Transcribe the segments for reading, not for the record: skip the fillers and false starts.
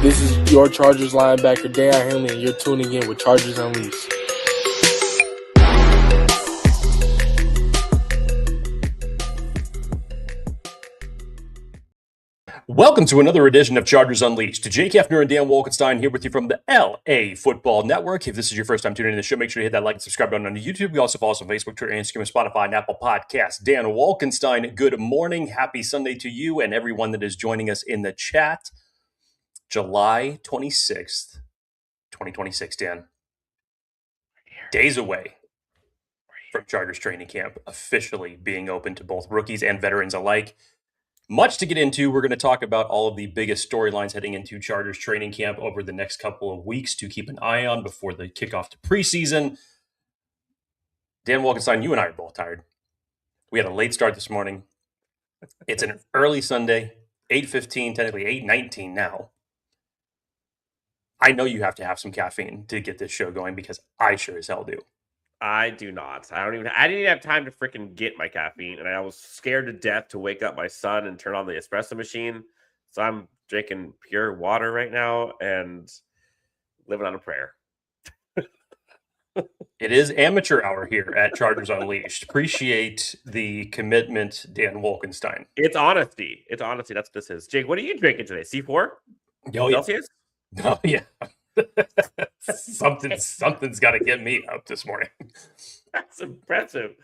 This is your Chargers linebacker, Daiyan Henley, and you're tuning in with Chargers Unleashed. Welcome to another edition of Chargers Unleashed. Jake Hefner and Dan Wolkenstein here with you from the LA Football Network. If this is your first time tuning in to the show, make sure you hit that like and subscribe button on YouTube. We also follow us on Facebook, Twitter, Instagram, Spotify, and Apple Podcasts. Dan Wolkenstein, good morning. Happy Sunday to you and everyone that is joining us in the chat. July 26th, 2026, Dan. Days away from Chargers training camp officially being open to both rookies and veterans alike. Much to get into. We're going to talk about all of the biggest storylines heading into Chargers training camp over the next couple of weeks to keep an eye on before the kickoff to preseason. Dan Wolkenstein, you and I are both tired. We had a late start this morning. It's an early Sunday, 8:15, technically 8:19 now. I know you have to have some caffeine to get this show going because I sure as hell do. I do not. I didn't even have time to freaking get my caffeine, and I was scared to death to wake up my son and turn on the espresso machine. So I'm drinking pure water right now and living on a prayer. It is amateur hour here at Chargers Unleashed. Appreciate the commitment, Dan Wolkenstein. It's honesty. It's honesty. That's what this is. Jake, what are you drinking today? C4? Oh, Celsius? Oh, yeah. Something's got to get me up this morning. That's impressive.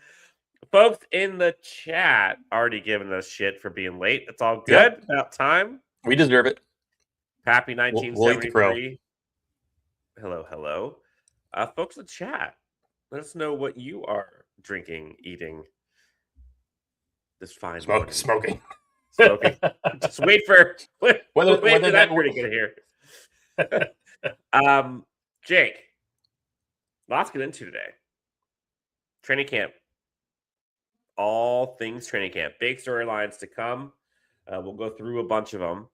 Folks in the chat already giving us shit for being late. It's all good. Yep. About time. We deserve it. Happy 1973. We'll Hello. Folks in the chat, let us know what you are drinking, eating this fine morning. Smoking. Just wait for whether that's pretty good here. Jake, lots to get into today. Training camp. All things training camp. Big storylines to come. We'll go through a bunch of them.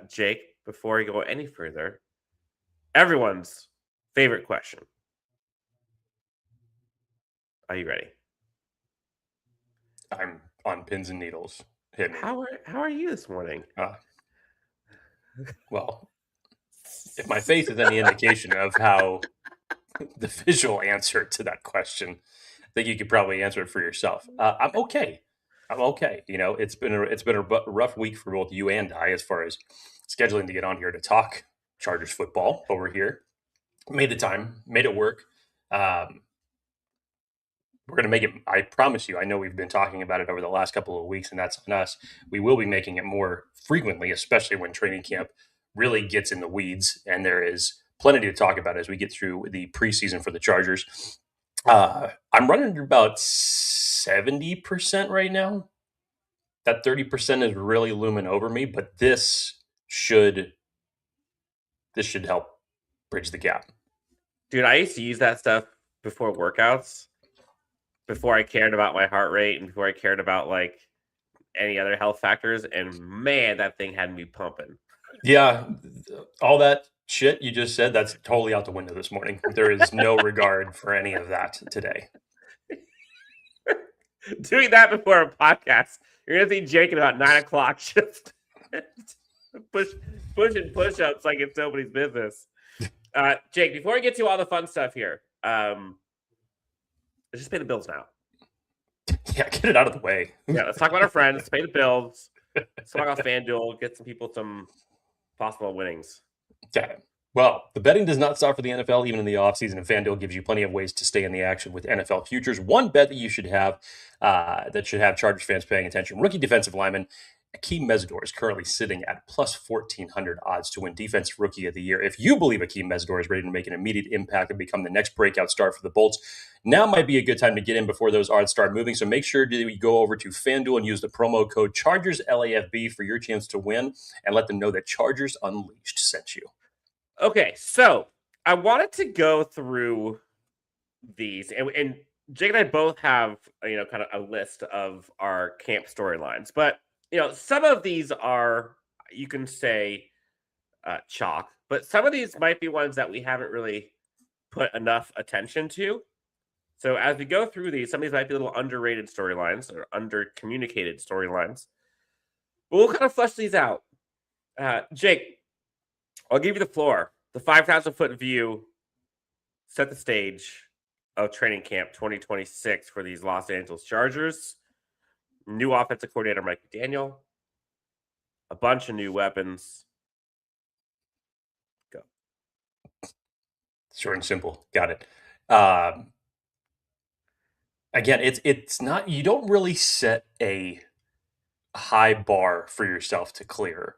Jake, before you go any further, everyone's favorite question. Are you ready? I'm on pins and needles. Hit me. How are you this morning? Well, if my face is any indication of how the visual answer to that question, I think you could probably answer it for yourself. I'm okay. You know, it's been a rough week for both you and I as far as scheduling to get on here to talk Chargers football over here. Made the time, made it work. We're going to make it. I promise you. I know we've been talking about it over the last couple of weeks, and that's on us. We will be making it more frequently, especially when training camp really gets in the weeds, and there is plenty to talk about as we get through the preseason for the Chargers. I'm running about 70% right now. That 30% is really looming over me, but this should help bridge the gap. Dude, I used to use that stuff before workouts, before I cared about my heart rate and before I cared about like any other health factors. And man, that thing had me pumping. Yeah, all that shit you just said, that's totally out the window this morning. There is no regard for any of that today. Doing that before a podcast, you're going to see Jake at about 9 o'clock just pushing push-ups like it's nobody's business. Jake, before we get to all the fun stuff here, let's just pay the bills now. Yeah, get it out of the way. Yeah, let's talk about our friends, pay the bills. Let's talk about FanDuel, get some people some possible winnings. Okay. Well, the betting does not stop for the NFL, even in the offseason, and FanDuel gives you plenty of ways to stay in the action with NFL futures. One bet that you should have, that should have Chargers fans paying attention, rookie defensive lineman Akeem Mesidor is currently sitting at plus 1,400 odds to win Defensive Rookie of the Year. If you believe Akeem Mesidor is ready to make an immediate impact and become the next breakout star for the Bolts, now might be a good time to get in before those odds start moving. So make sure that you go over to FanDuel and use the promo code ChargersLAFB for your chance to win, and let them know that Chargers Unleashed sent you. Okay, so I wanted to go through these, and Jake and I both have, kind of a list of our camp storylines, but some of these are, you can say, chalk, but some of these might be ones that we haven't really put enough attention to. So as we go through these, some of these might be little underrated storylines or under-communicated storylines. But we'll kind of flesh these out. Jake, I'll give you the floor. The 5,000-foot view set the stage of training camp 2026 for these Los Angeles Chargers. New offensive coordinator Mike McDaniel. A bunch of new weapons. Go. Short and simple. Got it. Again, it's not, you don't really set a high bar for yourself to clear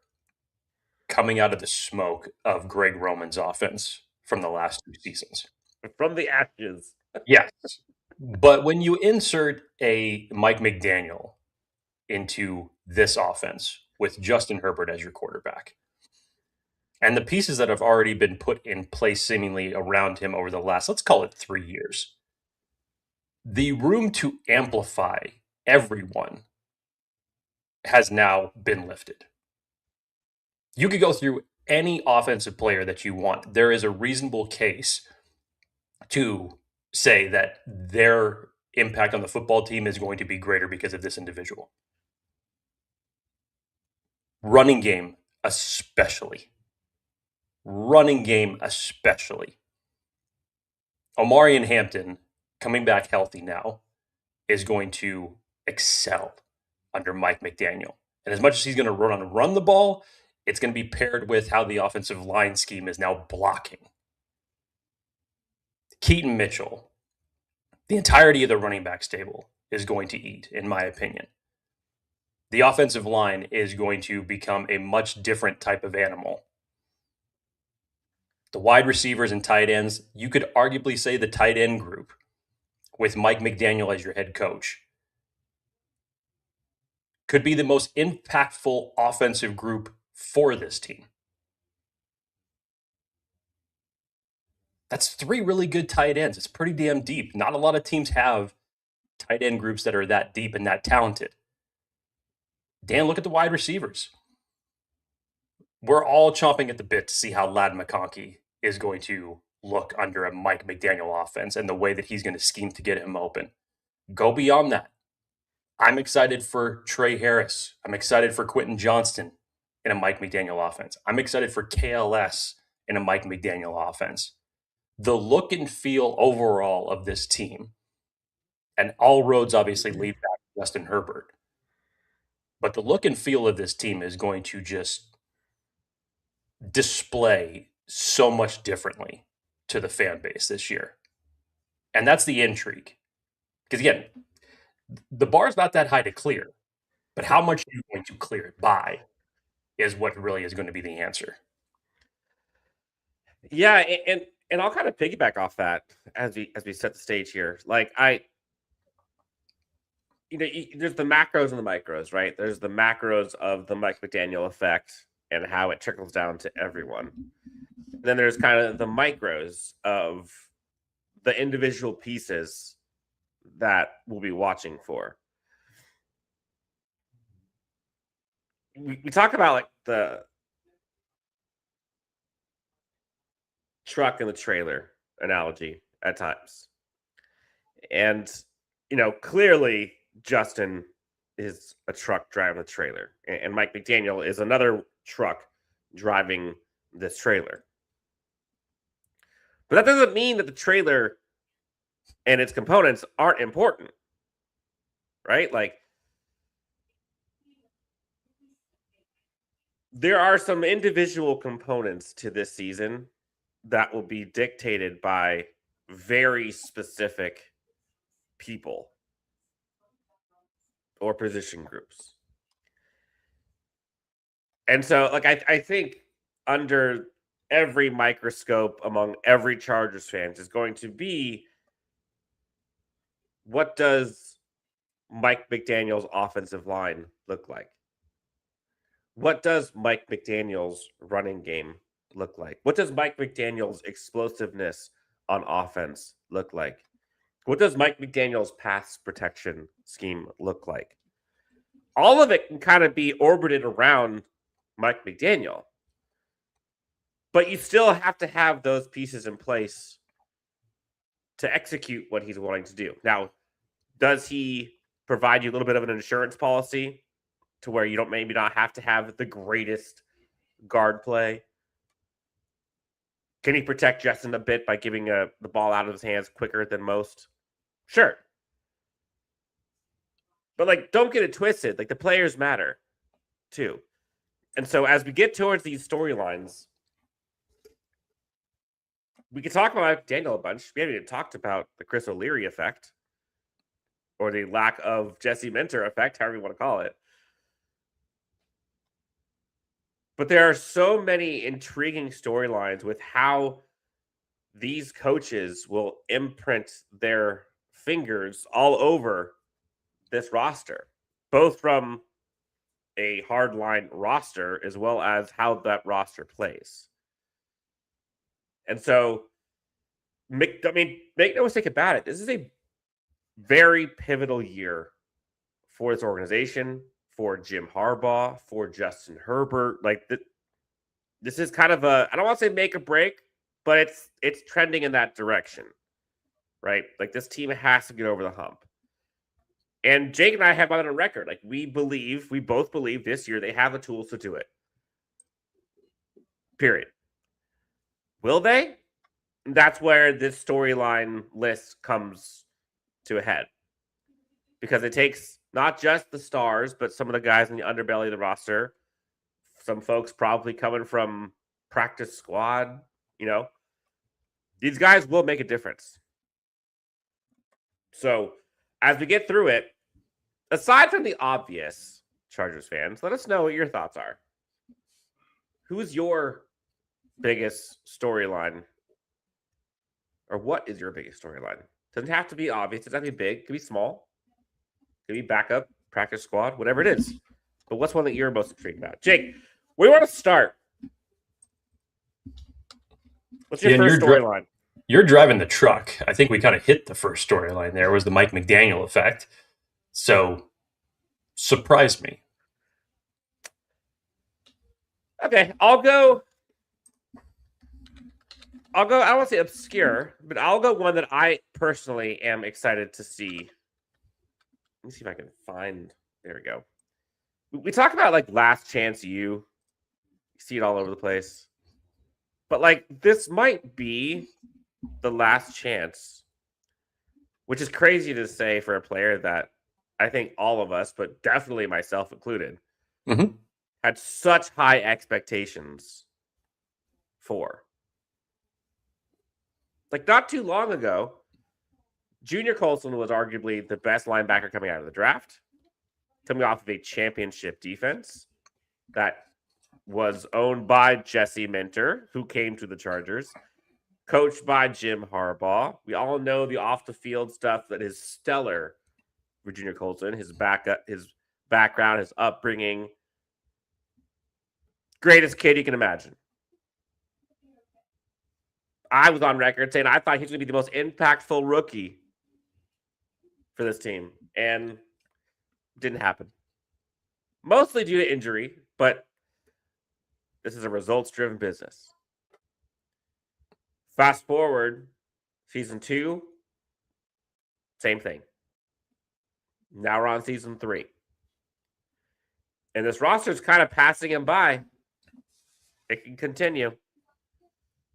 coming out of the smoke of Greg Roman's offense from the last 2 seasons. From the ashes. Yes. But when you insert a Mike McDaniel into this offense with Justin Herbert as your quarterback, and the pieces that have already been put in place seemingly around him over the last, let's call it 3 years, the room to amplify everyone has now been lifted. You could go through any offensive player that you want. There is a reasonable case to say that their impact on the football team is going to be greater because of this individual. Running game, especially. Omarion Hampton, coming back healthy now, is going to excel under Mike McDaniel. And as much as he's going to run the ball, it's going to be paired with how the offensive line scheme is now blocking. Keaton Mitchell, the entirety of the running back stable is going to eat, in my opinion. The offensive line is going to become a much different type of animal. The wide receivers and tight ends, you could arguably say the tight end group with Mike McDaniel as your head coach could be the most impactful offensive group for this team. That's 3 really good tight ends. It's pretty damn deep. Not a lot of teams have tight end groups that are that deep and that talented. Dan, look at the wide receivers. We're all chomping at the bit to see how Ladd McConkey is going to look under a Mike McDaniel offense and the way that he's going to scheme to get him open. Go beyond that. I'm excited for Trey Harris. I'm excited for Quentin Johnston in a Mike McDaniel offense. I'm excited for KLS in a Mike McDaniel offense. The look and feel overall of this team, and all roads obviously lead back to Justin Herbert, but the look and feel of this team is going to just display so much differently to the fan base this year. And that's the intrigue. Because again, the bar's not that high to clear, but how much are you going to clear it by is what really is going to be the answer. Yeah, and I'll kind of piggyback off that as we set the stage here. Like there's the macros and the micros, right? There's the macros of the Mike McDaniel effect and how it trickles down to everyone. Then there's kind of the micros of the individual pieces that we'll be watching for. We talk about like the truck and the trailer analogy at times. And, clearly Justin is a truck driving the trailer, and Mike McDaniel is another truck driving this trailer. But that doesn't mean that the trailer and its components aren't important, right? Like, there are some individual components to this season that will be dictated by very specific people or position groups. And so, like, I think under every microscope among every Chargers fans is going to be, what does Mike McDaniel's offensive line look like? What does Mike McDaniel's running game look like? What does Mike McDaniel's explosiveness on offense look like? What does Mike McDaniel's pass protection scheme look like? All of it can kind of be orbited around Mike McDaniel. But you still have to have those pieces in place to execute what he's wanting to do. Now, does he provide you a little bit of an insurance policy to where you don't maybe not have to have the greatest guard play Can he protect Justin a bit by giving the ball out of his hands quicker than most? Sure. But, like, don't get it twisted. Like, the players matter, too. And so as we get towards these storylines, we can talk about Daniel a bunch. We haven't even talked about the Chris O'Leary effect or the lack of Jesse Minter effect, however you want to call it. But there are so many intriguing storylines with how these coaches will imprint their fingers all over this roster, both from a hardline roster as well as how that roster plays. And so, make no mistake about it, this is a very pivotal year for this organization, for Jim Harbaugh, for Justin Herbert. Like, this is kind of I don't want to say make or break, but it's trending in that direction, right? Like, this team has to get over the hump. And Jake and I have on a record. Like, we both believe this year they have the tools to do it. Period. Will they? That's where this storyline list comes to a head. Because it takes not just the stars, but some of the guys in the underbelly of the roster. Some folks probably coming from practice squad, These guys will make a difference. So, as we get through it, aside from the obvious, Chargers fans, let us know what your thoughts are. Who's your biggest storyline? Or what is your biggest storyline? Doesn't have to be obvious. It doesn't have to be big. It could be small. It could be backup, practice squad, whatever it is. But what's one that you're most intrigued about? Jake, where do you want to start? What's your first storyline? You're driving the truck. I think we kind of hit the first storyline there, was the Mike McDaniel effect. So, surprised me. Okay, I'll go, I don't want to say obscure, but I'll go one that I personally am excited to see. Let me see if I can find, there we go. We talk about, like, Last Chance U. You see it all over the place. But, like, this might be the last chance, which is crazy to say for a player that I think all of us, but definitely myself included, had such high expectations for. Like, not too long ago, Junior Colson was arguably the best linebacker coming out of the draft, coming off of a championship defense that was owned by Jesse Minter, who came to the Chargers, coached by Jim Harbaugh. We all know the off-the-field stuff that is stellar for Junior Colson, his background, his upbringing. Greatest kid you can imagine. I was on record saying I thought he was going to be the most impactful rookie for this team, and didn't happen. Mostly due to injury, but this is a results-driven business. Fast forward, season 2, same thing. Now we're on season 3. And this roster is kind of passing him by. It can continue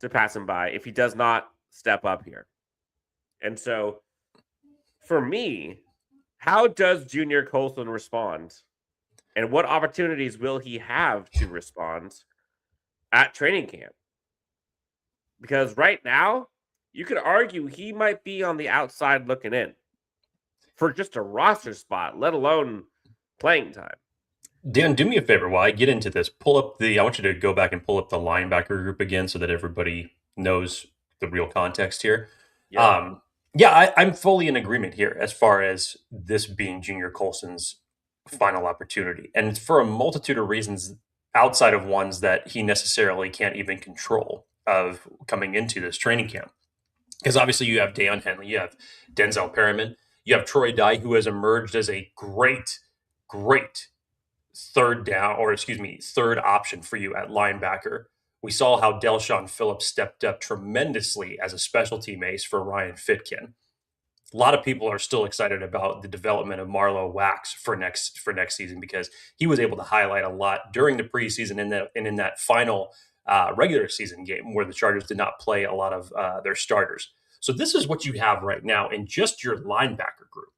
to pass him by if he does not step up here. And so, for me, how does Junior Colson respond? And what opportunities will he have to respond at training camp? Because right now, you could argue he might be on the outside looking in for just a roster spot, let alone playing time. Dan, do me a favor while I get into this. I want you to go back and pull up the linebacker group again so that everybody knows the real context here. Yeah. I'm fully in agreement here as far as this being Junior Colson's final opportunity. And it's for a multitude of reasons outside of ones that he necessarily can't even control of coming into this training camp. Because obviously you have Deion Henley, you have Denzel Perryman, you have Troy Dye, who has emerged as a great third option for you at linebacker. We saw how Delshon Phillips stepped up tremendously as a special team ace for Ryan Fitkin. A lot of people are still excited about the development of Marlowe Wax for next season because he was able to highlight a lot during the preseason and in that final regular season game where the Chargers did not play a lot of their starters. So this is what you have right now in just your linebacker group.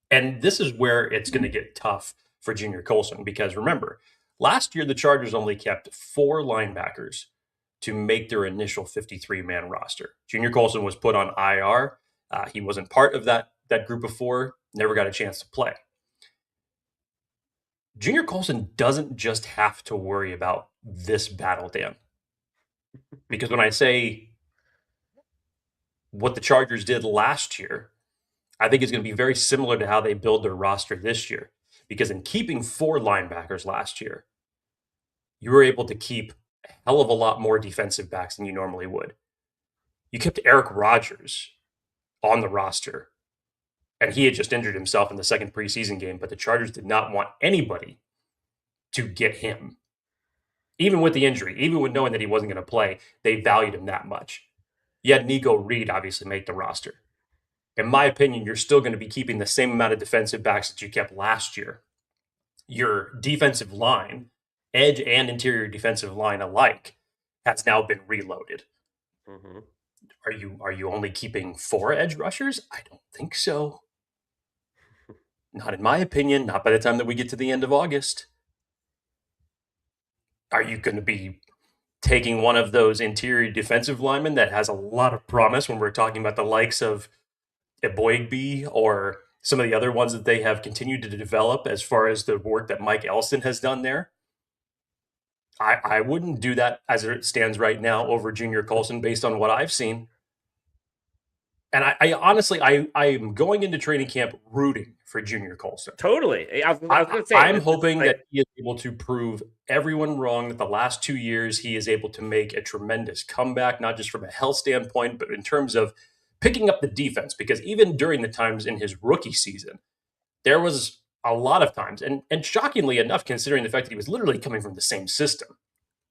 And this is where it's going to get tough for Junior Colson because remember, last year the Chargers only kept 4 linebackers to make their initial 53-man roster. Junior Colson was put on IR. He wasn't part of that group of 4, never got a chance to play. Junior Colson doesn't just have to worry about this battle, Dan. Because when I say what the Chargers did last year, I think it's going to be very similar to how they build their roster this year. Because in keeping 4 linebackers last year, you were able to keep a hell of a lot more defensive backs than you normally would. You kept Eric Rodgers on the roster, and he had just injured himself in the second preseason game, but the Chargers did not want anybody to get him. Even with the injury, even with knowing that he wasn't going to play, they valued him that much. You had Nico Reed obviously make the roster. In my opinion, you're still going to be keeping the same amount of defensive backs that you kept last year. Your defensive line, edge and interior defensive line alike, has now been reloaded. Mm-hmm. Are you only keeping 4 edge rushers? I don't think so. Not in my opinion, not by the time that we get to the end of August. Are you going to be taking one of those interior defensive linemen that has a lot of promise when we're talking about the likes of Eboigbe or some of the other ones that they have continued to develop as far as the work that Mike Elston has done there? I wouldn't do that as it stands right now over Junior Colson based on what I've seen. And I honestly, I'm going into training camp rooting for Junior Colson. Totally. I was going to say, I'm hoping that he is able to prove everyone wrong that the last 2 years he is able to make a tremendous comeback, not just from a health standpoint, but in terms of picking up the defense. Because even during the times in his rookie season, there was a lot of times, and shockingly enough, considering the fact that he was literally coming from the same system,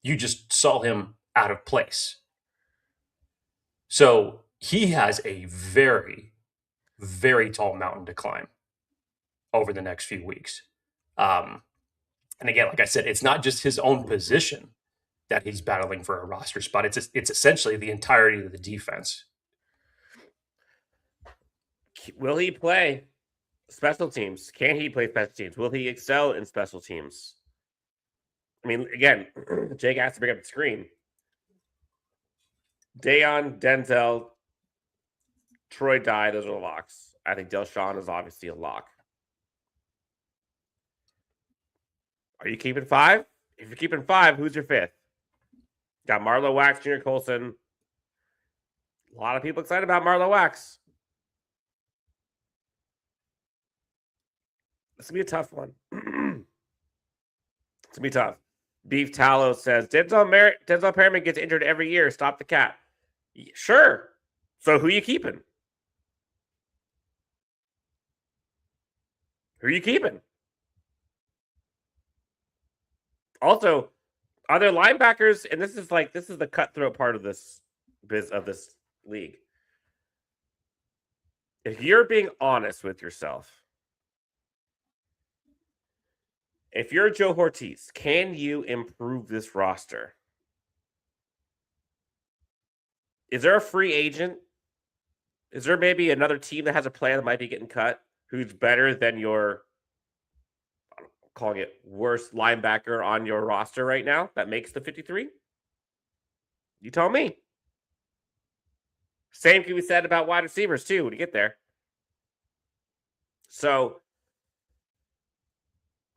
you just saw him out of place. So he has a very, very tall mountain to climb over the next few weeks. And again, like I said, it's not just his own position that he's battling for a roster spot. It's essentially the entirety of the defense. Will he play special teams? Can he play special teams? Will he excel in special teams? I mean, again, Jake has to bring up the screen. Dayon, Denzel, Troy Dye, those are the locks. I think Delshawn is obviously a lock. Are you keeping 5? If you're keeping 5, who's your 5th? Got Marlowe Wax, Junior Colson. A lot of people excited about Marlowe Wax. This will be a tough one. It's going to be tough. Beef Tallow says, Denzel Perryman gets injured every year. Stop the cat. Sure. So who are you keeping? Who are you keeping? Also, are there linebackers? And this is the cutthroat part of this league. If you're being honest with yourself, if you're Joe Ortiz, can you improve this roster? Is there a free agent? Is there maybe another team that has a player that might be getting cut who's better than your, I'm calling it, worst linebacker on your roster right now that makes the 53? You tell me. Same can be said about wide receivers too when you get there. So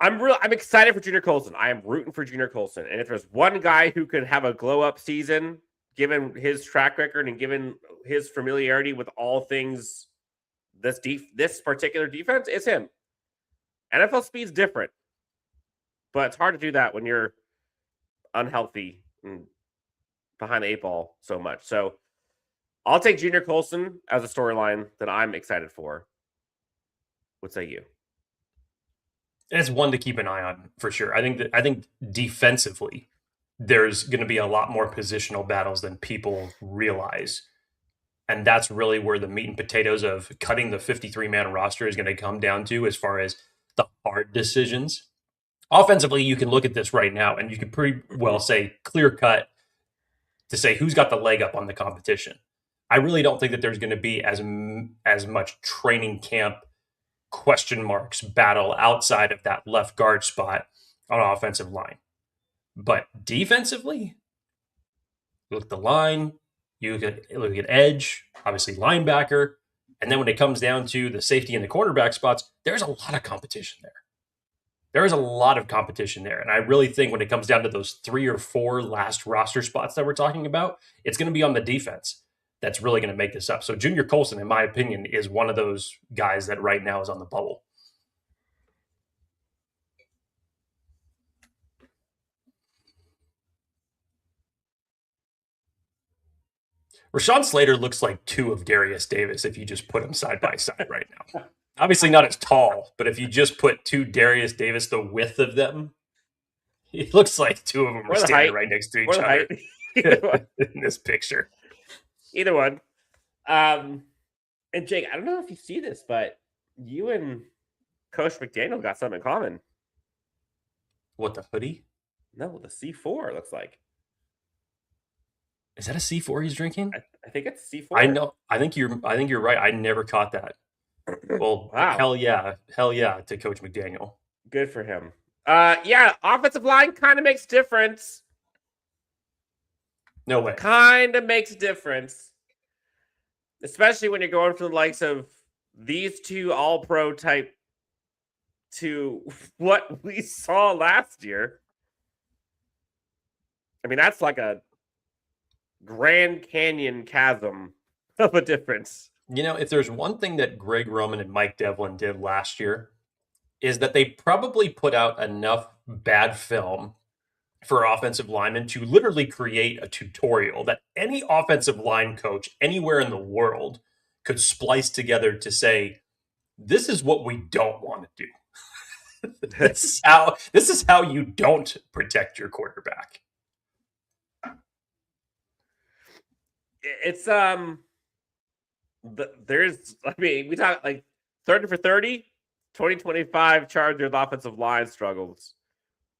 I'm excited for Junior Colson. I am rooting for Junior Colson. And if there's one guy who could have a glow-up season, given his track record and given his familiarity with all things this particular defense, it's him. NFL speed's different. But it's hard to do that when you're unhealthy and behind the 8 ball so much. So I'll take Junior Colson as a storyline that I'm excited for. What say you? It's one to keep an eye on for sure. I think defensively, there's going to be a lot more positional battles than people realize. And that's really where the meat and potatoes of cutting the 53-man roster is going to come down to as far as the hard decisions. Offensively, you can look at this right now, and you can pretty well say clear cut to say who's got the leg up on the competition. I really don't think that there's going to be as much training camp question marks battle outside of that left guard spot on offensive line. But defensively, look at the line, you look at edge, obviously linebacker, and then when it comes down to the safety and the cornerback spots, there's a lot of competition there. There is a lot of competition there. And I really think when it comes down to those 3 or 4 last roster spots that we're talking about, it's going to be on the defense that's really going to make this up. So Junior Colson, in my opinion, is one of those guys that right now is on the bubble. Rashawn Slater looks like 2 of Darius Davis if you just put them side by side right now. Obviously not as tall, but if you just put 2 Darius Davis, the width of them, it looks like 2 of them are standing right next to each other in this picture. Either one. And Jake, I don't know if you see this, but you and Coach McDaniel got something in common. What, the hoodie? No, the C4 looks like. Is that a C4 he's drinking? I think it's C4. I know. I think you're right. I never caught that. Well, wow. Hell yeah to Coach McDaniel. Good for him. Yeah, offensive line kind of makes difference. No way. Kind of makes a difference. Especially when you're going for the likes of these 2 all-pro type to what we saw last year. I mean, that's like a Grand Canyon chasm of a difference. You know, if there's one thing that Greg Roman and Mike Devlin did last year, is that they probably put out enough bad film for offensive linemen to literally create a tutorial that any offensive line coach anywhere in the world could splice together to say, this is what we don't want to do. This is how you don't protect your quarterback. It's we talk like 30 for 30, 2025 Chargers offensive line struggles.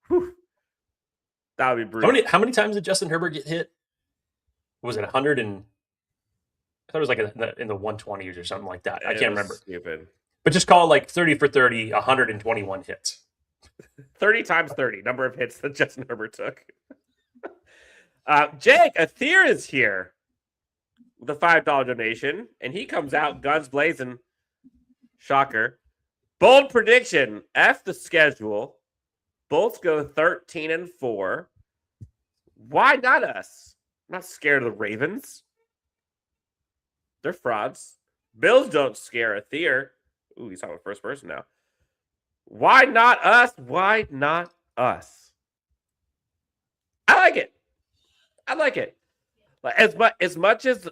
Whew. That would be brutal. How many times did Justin Herbert get hit? Was it 100 and I thought it was like in the 120s or something like that. I can't remember. Stupid. But just call it like 30 for 30, 121 hits. 30 times 30, number of hits that Justin Herbert took. Jake, Athir is here with a $5 donation, and he comes out guns blazing. Shocker. Bold prediction. F the schedule. Bolts go 13-4. Why not us? I'm not scared of the Ravens. They're frauds. Bills don't scare Athir. Ooh, he's talking first person now. Why not us? Why not us? I like it. As much as,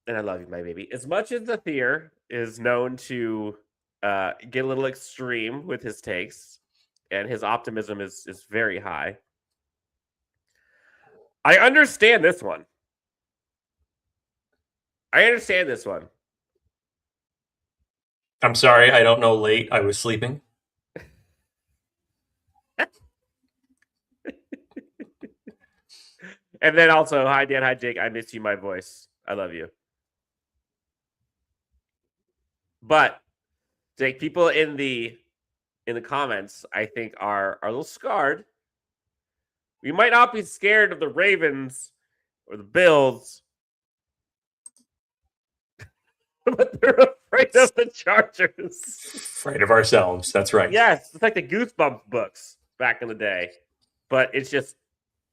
and I love you, my baby. As much as Athir is known to get a little extreme with his takes, and his optimism is very high, I understand this one. I'm sorry, I don't know. Late, I was sleeping. And then also, hi Dan, hi Jake. I miss you, my voice. I love you. But Jake, people in the comments, I think, are a little scarred. We might not be scared of the Ravens or the Bills, but they're afraid of the Chargers. Afraid of ourselves. That's right. Yes, it's like the Goosebumps books back in the day, but it's just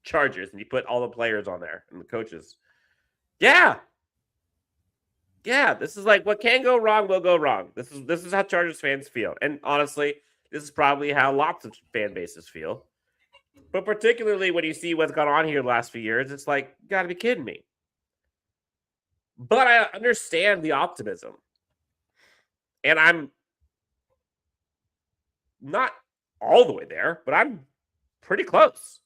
Chargers, and you put all the players on there and the coaches. Yeah. This is like what can go wrong will go wrong. This is how Chargers fans feel, and honestly, this is probably how lots of fan bases feel. But particularly when you see what's gone on here the last few years, it's like, you got to be kidding me. But I understand the optimism. And I'm not all the way there, but I'm pretty close.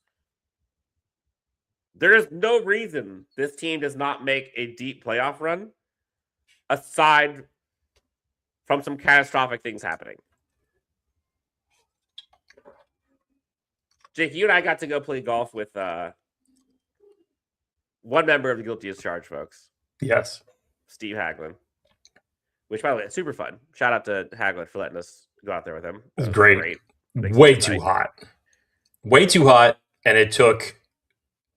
There is no reason this team does not make a deep playoff run aside from some catastrophic things happening. Jake, you and I got to go play golf with one member of the Guilty as Charged, folks. Yes. Steve Haglund. Which, by the way, it's super fun. Shout out to Haglund for letting us go out there with him. It was great. Big Way night. too hot. Way too hot, and it took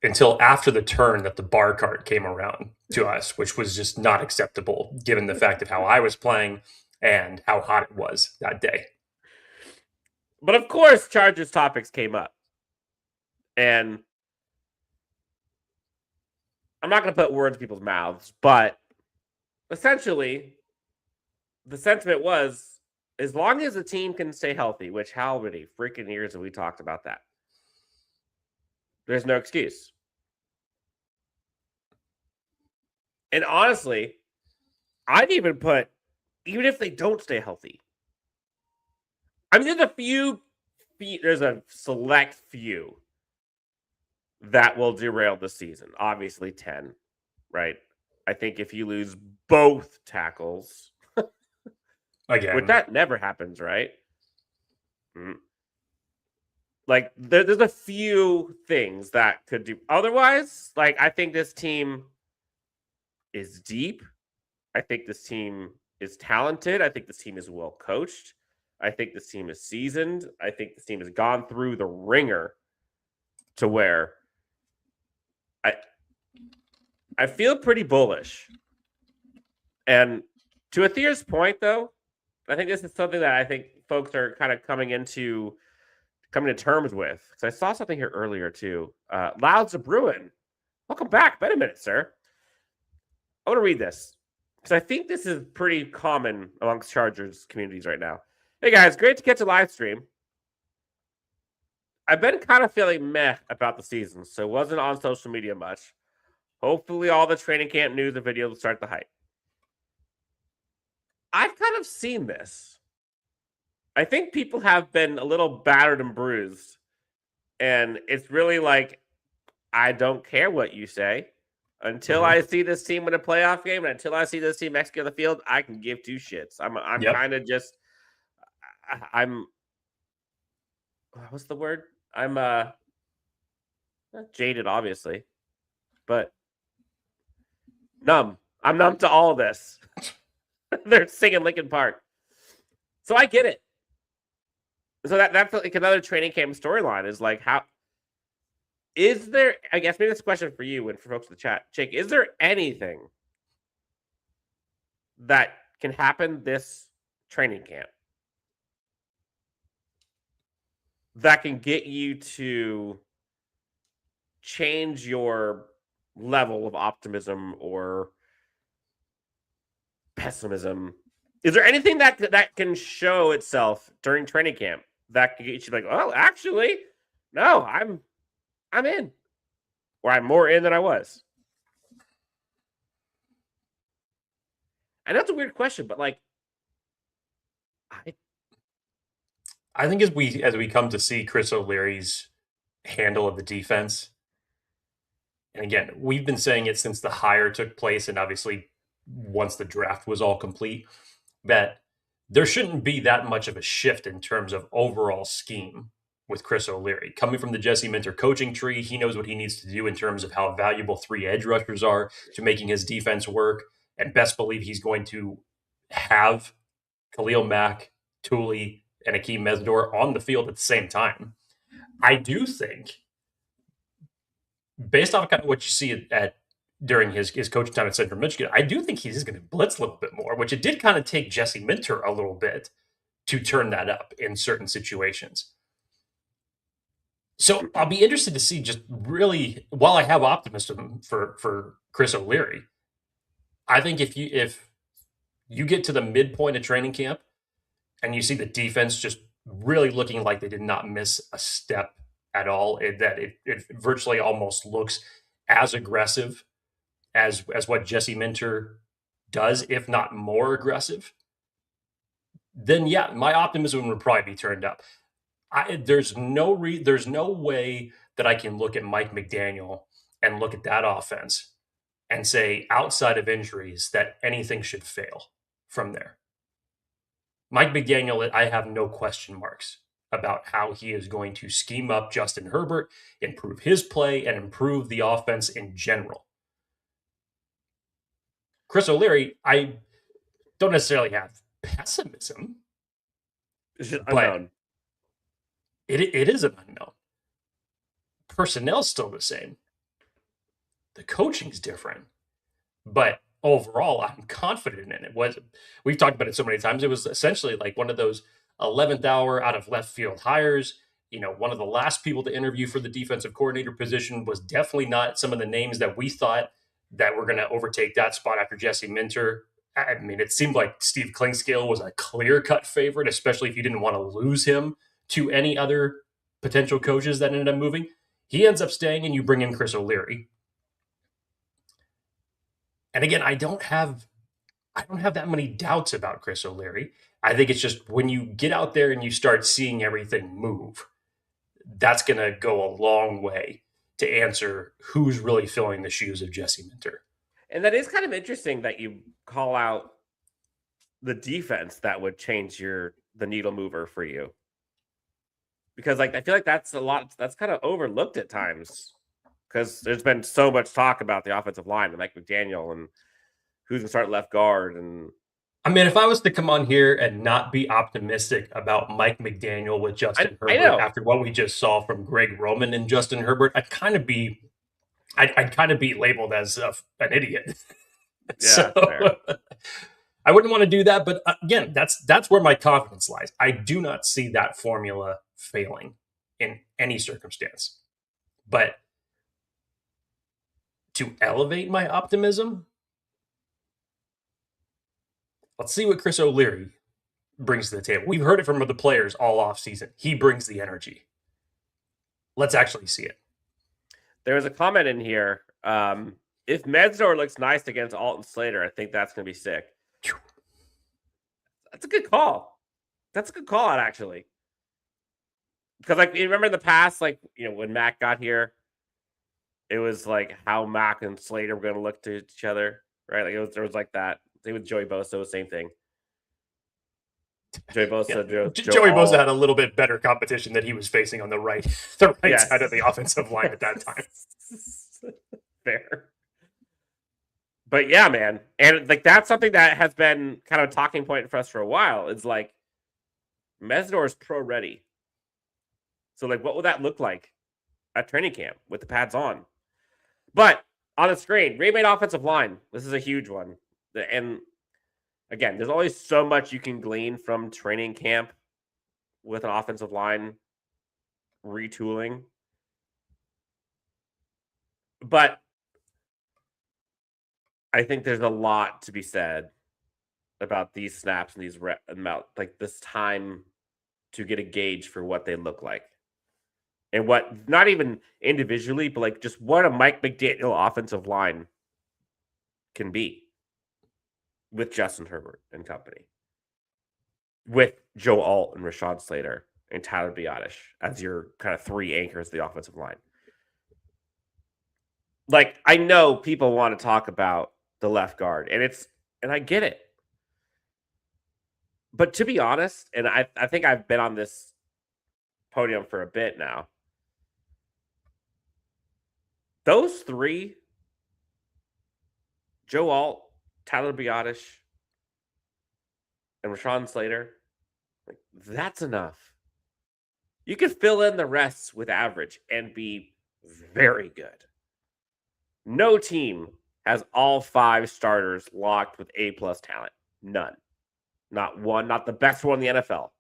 until after the turn that the bar cart came around to us, which was just not acceptable given the fact of how I was playing and how hot it was that day. But of course, Chargers topics came up. And I'm not going to put words in people's mouths, but essentially, the sentiment was, as long as the team can stay healthy, which how many freaking years have we talked about that? There's no excuse. And honestly, I'd even put, even if they don't stay healthy, I mean, there's a select few that will derail the season. Obviously 10, right? I think if you lose both tackles, again, which that never happens, right? Like there's a few things that could do. Otherwise, like I think this team is deep. I think this team is talented. I think this team is well coached. I think this team is seasoned. I think this team has gone through the ringer to where I feel pretty bullish. And to Athir's point, though, I think this is something that I think folks are kind of coming to terms with. Because I saw something here earlier, too. Louds of Bruin. Welcome back. Been a minute, sir. I want to read this because I think this is pretty common amongst Chargers communities right now. Hey, guys. Great to catch a live stream. I've been kind of feeling meh about the season, so wasn't on social media much. Hopefully all the training camp news and videos will start the hype. I've kind of seen this. I think people have been a little battered and bruised. And it's really like, I don't care what you say. Until I see this team win a playoff game and until I see this team execute on the field, I can give two shits. I'm kind of just, I'm, what's the word? I'm not jaded, obviously, but numb. I'm numb to all of this. They're singing Linkin Park. So I get it. So that's like another training camp storyline is like, how is there, I guess maybe this question for you and for folks in the chat, Jake, is there anything that can happen this training camp that can get you to change your level of optimism or pessimism? Is there anything that can show itself during training camp that can get you like, oh, actually, no, I'm in, or I'm more in than I was? And that's a weird question, but like, I think as we come to see Chris O'Leary's handle of the defense, and again, we've been saying it since the hire took place, and obviously once the draft was all complete, that there shouldn't be that much of a shift in terms of overall scheme with Chris O'Leary. Coming from the Jesse Minter coaching tree, he knows what he needs to do in terms of how valuable 3 edge rushers are to making his defense work, and best believe he's going to have Khalil Mack, Thule, and Akeem Mesidor on the field at the same time. I do think, based on kind of what you see during his coaching time at Central Michigan, I do think he's going to blitz a little bit more, which it did kind of take Jesse Minter a little bit to turn that up in certain situations. So I'll be interested to see, just really, while I have optimism for Chris O'Leary, I think if you get to the midpoint of training camp and you see the defense just really looking like they did not miss a step at all, it virtually almost looks as aggressive as what Jesse Minter does, if not more aggressive, then yeah, my optimism would probably be turned up. There's no way that I can look at Mike McDaniel and look at that offense and say, outside of injuries, that anything should fail from there. Mike McDaniel, I have no question marks about how he is going to scheme up Justin Herbert, improve his play, and improve the offense in general. Chris O'Leary, I don't necessarily have pessimism. It's just unknown. It is an unknown. Personnel's still the same. The coaching's different. But overall, I'm confident in it. We've talked about it so many times. It was essentially like one of those 11th hour out of left field hires. One of the last people to interview for the defensive coordinator position was definitely not some of the names that we thought that were going to overtake that spot after Jesse Minter. I mean, it seemed like Steve Klingscale was a clear-cut favorite, especially if you didn't want to lose him to any other potential coaches that ended up moving. He ends up staying, and you bring in Chris O'Leary. And again, I don't have that many doubts about Chris O'Leary. I think it's just when you get out there and you start seeing everything move, that's going to go a long way to answer who's really filling the shoes of Jesse Minter. And that is kind of interesting that you call out the defense that would change the needle mover for you. Because I feel like that's kind of overlooked at times. Because there's been so much talk about the offensive line and Mike McDaniel and who's going to start left guard. And I mean, if I was to come on here and not be optimistic about Mike McDaniel with Justin Herbert after what we just saw from Greg Roman and Justin Herbert, I'd kind of be labeled as an idiot. Yeah, fair. I wouldn't want to do that. But again, that's where my confidence lies. I do not see that formula failing in any circumstance. But to elevate my optimism, let's see what Chris O'Leary brings to the table. We've heard it from the players all offseason. He brings the energy. Let's actually see it. There was a comment in here. If Medsor looks nice against Alton Slater, I think that's going to be sick. That's a good call. That's a good call out, actually. Because, you remember in the past, when Mac got here, it was how Mac and Slater were going to look to each other, right? There was that. Same with Joey Bosa, the same thing. Joey Bosa, Joey Bosa had a little bit better competition that he was facing on the right side of the offensive line at that time. Fair. But yeah, man. And that's something that has been kind of a talking point for us for a while. It's Mesdor is pro ready. So what will that look like at training camp with the pads on? But on the screen, remade offensive line. This is a huge one. And again, there's always so much you can glean from training camp with an offensive line retooling. But I think there's a lot to be said about these snaps and these this time to get a gauge for what they look like. And what, not even individually, but just what a Mike McDaniel offensive line can be with Justin Herbert and company. With Joe Alt and Rashawn Slater and Tyler Biadasz as your kind of three anchors of the offensive line. I know people want to talk about the left guard, and I get it. But to be honest, and I think I've been on this podium for a bit now, those three, Joe Alt, Tyler Biadasz, and Rashawn Slater, that's enough. You can fill in the rest with average and be very good. No team has all five starters locked with A-plus talent. None. Not one, not the best one in the NFL.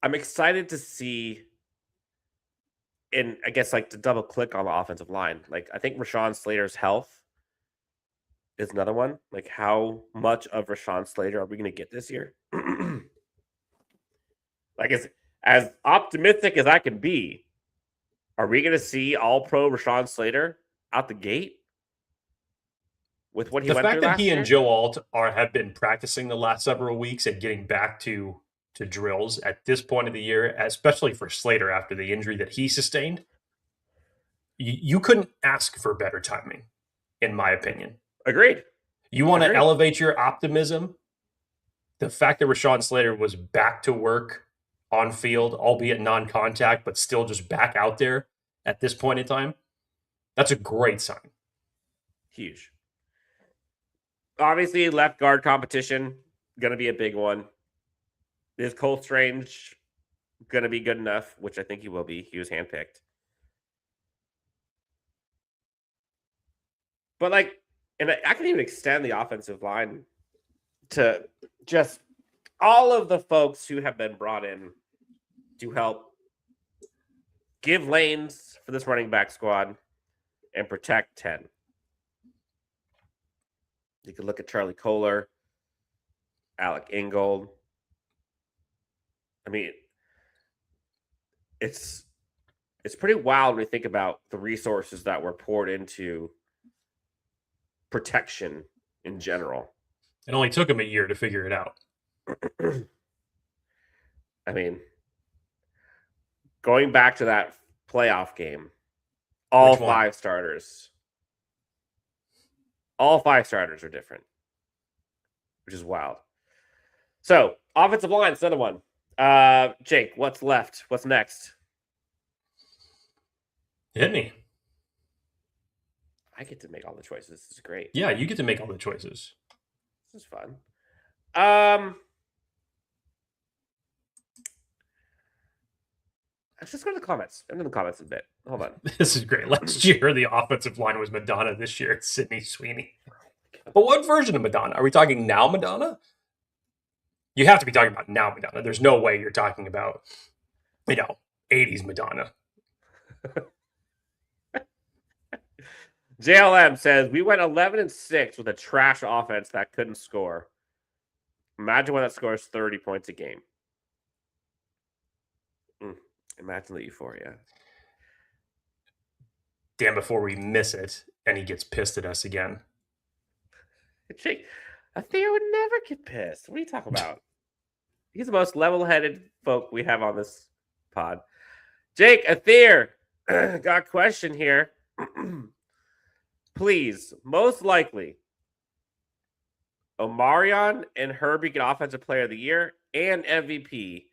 I'm excited to see, and I guess to double click on the offensive line. I think Rashawn Slater's health is another one. How much of Rashawn Slater are we going to get this year? As optimistic as I can be, are we going to see all-pro Rashawn Slater out the gate with what he went through last year? The fact that he and Joe Alt have been practicing the last several weeks and getting back to drills at this point of the year, especially for Slater after the injury that he sustained, you couldn't ask for better timing, in my opinion. Agreed. You want to Agreed. elevate your optimism? The fact that Rashawn Slater was back to work on field, albeit non-contact, but still just back out there at this point in time, that's a great sign. Huge. Obviously, left guard competition going to be a big one. Is Cole Strange going to be good enough? Which I think he will be. He was handpicked. But and I can even extend the offensive line to just all of the folks who have been brought in to help give lanes for this running back squad and protect 10. You could look at Charlie Kohler, Alec Ingold. I mean, it's pretty wild when you think about the resources that were poured into protection in general. It only took him a year to figure it out. I mean, going back to that playoff game, all 5 starters. All 5 starters are different, which is wild. So, offensive line, another one. Jake, what's left? What's next? Hit me. I get to make all the choices. This is great. Yeah, you get to make all the choices. This is fun. Let's just go to the comments. I'm in the comments a bit. Hold on. This is great. Last year, the offensive line was Madonna. This year, it's Sydney Sweeney. But what version of Madonna? Are we talking now Madonna? You have to be talking about now Madonna. There's no way you're talking about, 80s Madonna. JLM says, we went 11-6 with a trash offense that couldn't score. Imagine when that scores 30 points a game. Imagine the euphoria. Damn, before we miss it, and he gets pissed at us again. Jake, Athir would never get pissed. What are you talking about? He's the most level-headed folk we have on this pod. Jake, Athir, got a question here. Please, most likely, Omarion and Herbie get Offensive Player of the Year and MVP,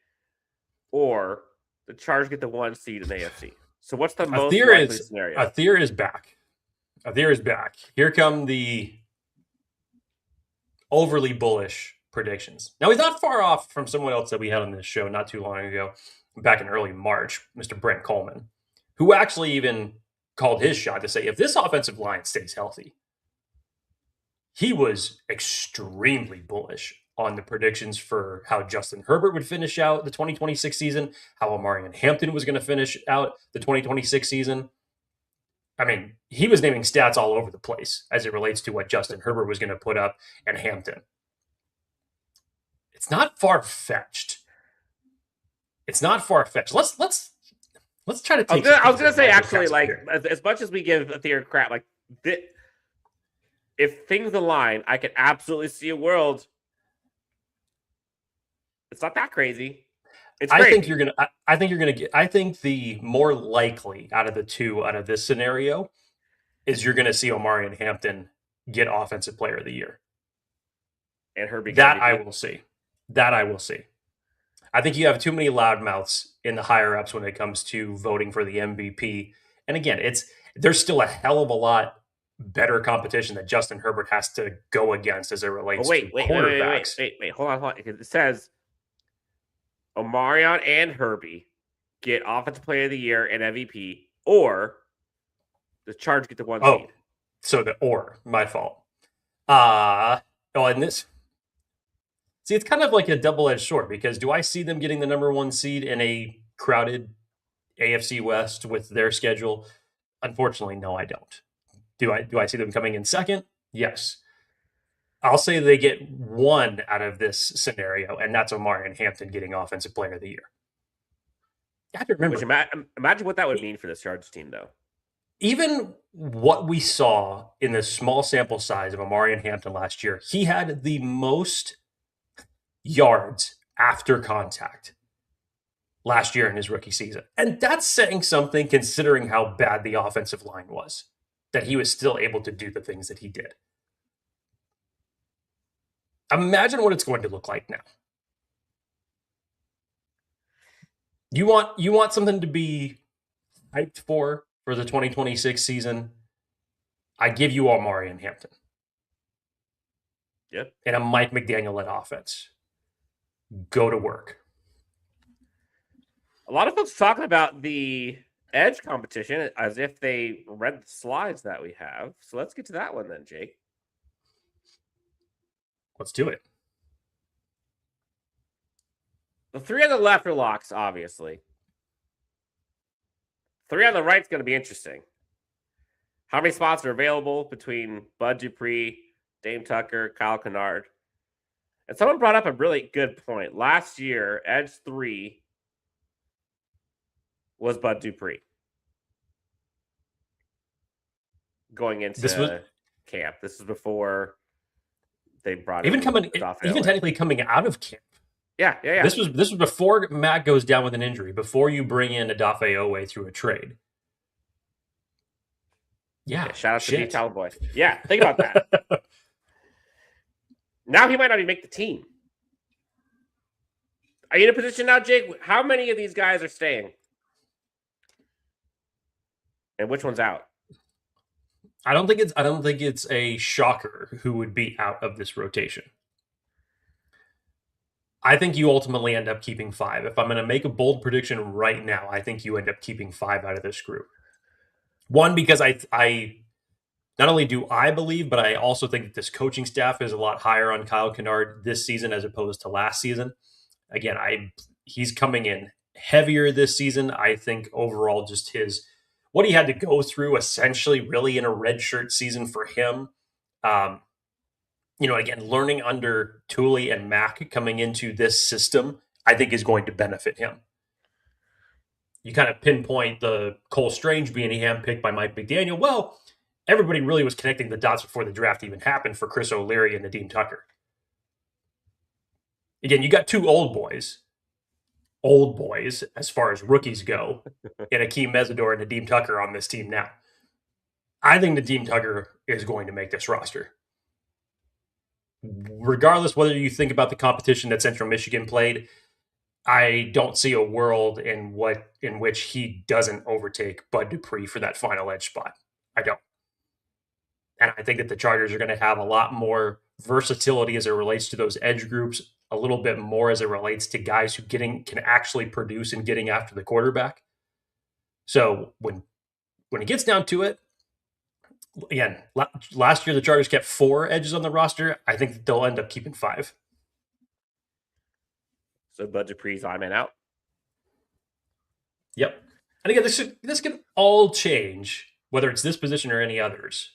or the Chargers get the 1 seed in AFC. So what's the most likely scenario? Athir is back. Athir is back. Here come the overly bullish predictions. Now, he's not far off from someone else that we had on this show not too long ago, back in early March, Mr. Brent Coleman, who actually even called his shot to say, if this offensive line stays healthy, he was extremely bullish on the predictions for how Justin Herbert would finish out the 2026 season, how Omarion Hampton was going to finish out the 2026 season. I mean, he was naming stats all over the place as it relates to what Justin Herbert was going to put up and Hampton. It's not far-fetched. It's not far-fetched. Let's try to take. I was gonna say, actually, as much as we give Athir crap, if things align, I could absolutely see a world. It's not that crazy. I think the more likely out of the two out of this scenario is you're going to see Omarion Hampton get Offensive Player of the Year. And Herbie. That I will see. I think you have too many loudmouths in the higher ups when it comes to voting for the MVP. And again, there's still a hell of a lot better competition that Justin Herbert has to go against as it relates to quarterbacks. Wait, hold on. It says Omarion and Herbie get Offensive Player of the Year and MVP, or the Chargers get the 1 seed. So my fault. And this. See, it's kind of like a double-edged sword, because do I see them getting the number 1 seed in a crowded AFC West with their schedule? Unfortunately, no, I don't. Do I see them coming in second? Yes. I'll say they get 1 out of this scenario, and that's Omarion Hampton getting Offensive Player of the Year. You have to remember. Imagine what that would mean for this Chargers team, though. Even what we saw in the small sample size of Omarion Hampton last year, he had the most yards after contact last year in his rookie season. And that's saying something, considering how bad the offensive line was, that he was still able to do the things that he did. Imagine what it's going to look like now. You want something to be hyped for the 2026 season. I give you Omarion Hampton. Yep. And a Mike McDaniel-led offense. Go to work. A lot of folks talking about the edge competition as if they read the slides that we have. So let's get to that one then, Jake. Let's do it. The three on the left are locks, obviously. Three on the right is going to be interesting. How many spots are available between Bud Dupree, Dame Tucker, Kyle Kennard? And someone brought up a really good point. Last year, edge 3 was Bud Dupree going into camp. This is before they brought even technically coming out of camp. Yeah. This was before Matt goes down with an injury, before you bring in Odafe Owe through a trade. Yeah, shout out to the Talent Boy. Yeah, think about that. Now he might not even make the team. Are you in a position now, Jake? How many of these guys are staying? And which one's out? I don't think it's a shocker who would be out of this rotation. I think you ultimately end up keeping 5. If I'm going to make a bold prediction right now, I think you end up keeping 5 out of this group. One, because I not only do I believe, but I also think that this coaching staff is a lot higher on Kyle Kennard this season as opposed to last season. Again, he's coming in heavier this season. I think overall just what he had to go through essentially really in a redshirt season for him. Again, learning under Thule and Mack coming into this system, I think is going to benefit him. You kind of pinpoint the Cole Strange being handpicked by Mike McDaniel. Well, everybody really was connecting the dots before the draft even happened for Chris O'Leary and Nadeem Tucker. Again, you got 2 old boys as far as rookies go, and Akeem Mesidor and Nadeem Tucker on this team now. I think Nadeem Tucker is going to make this roster. Regardless whether you think about the competition that Central Michigan played, I don't see a world in which he doesn't overtake Bud Dupree for that final edge spot. I don't. And I think that the Chargers are going to have a lot more versatility as it relates to those edge groups, a little bit more as it relates to guys who can actually produce and getting after the quarterback. So when it gets down to it, again, last year the Chargers kept 4 edges on the roster. I think that they'll end up keeping 5. So Bud Dupree's on and out. Yep. And again, this can all change, whether it's this position or any others,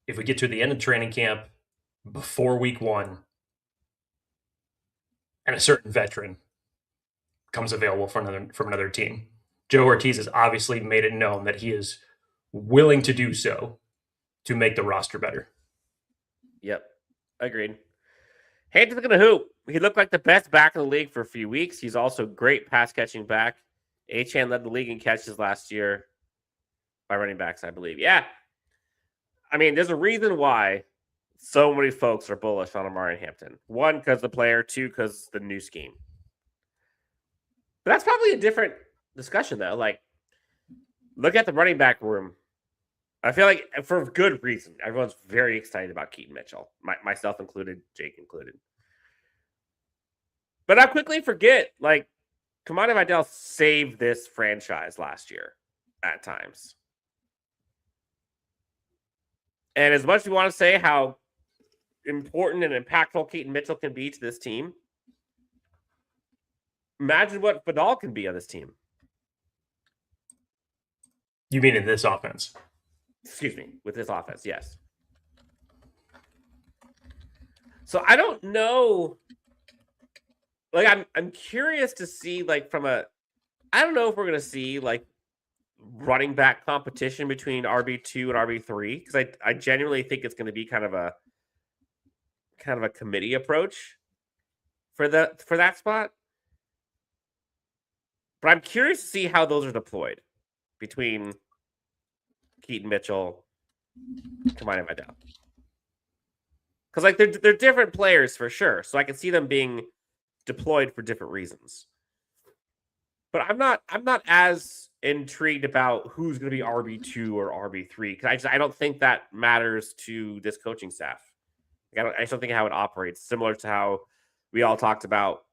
if we get to the end of training camp before week 1 and a certain veteran comes available from another team. Joe Ortiz has obviously made it known that he is willing to do so to make the roster better. Yep. Agreed. Hampton's going to hoop. He looked like the best back in the league for a few weeks. He's also great pass-catching back. Achane led the league in catches last year by running backs, I believe. Yeah. I mean, there's a reason why so many folks are bullish on Omarion Hampton. 1, because the player. 2, because the new scheme. But that's probably a different discussion, though. Like, look at the running back room. I feel like, for good reason, everyone's very excited about Keaton Mitchell, myself included, Jake included. But I quickly forget, like, Kamani Vidal saved this franchise last year at times. And as much as we want to say how important and impactful Keaton Mitchell can be to this team, imagine what Vidal can be on this team. You mean in this offense? Excuse me, with this offense, yes. So I don't know. Like, I'm curious to see, like, I don't know if we're gonna see like running back competition between RB2 and RB3, because I genuinely think it's gonna be kind of a committee approach for that spot. But I'm curious to see how those are deployed between Keaton Mitchell, Kamani Vidal. because like they're different players for sure. So I can see them being deployed for different reasons. But I'm not as intrigued about who's going to be RB2 or RB3 because I don't think that matters to this coaching staff. Like, I just don't think how it operates. Similar to how we all talked about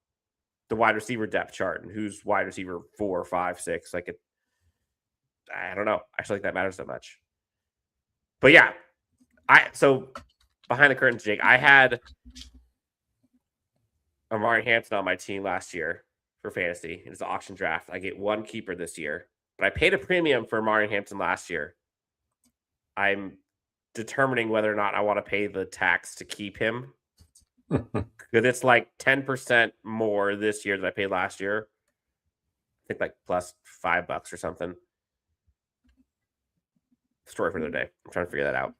the wide receiver depth chart and who's wide receiver 4, 5, 6. Like I don't know. I feel like that matters that much. But yeah, so behind the curtains, Jake, I had Amari Hampton on my team last year for fantasy. It's an auction draft. I get one keeper this year, but I paid a premium for Amari Hampton last year. I'm determining whether or not I want to pay the tax to keep him because it's like 10% more this year than I paid last year. I think like plus $5 or something. Story for another day. I'm trying to figure that out.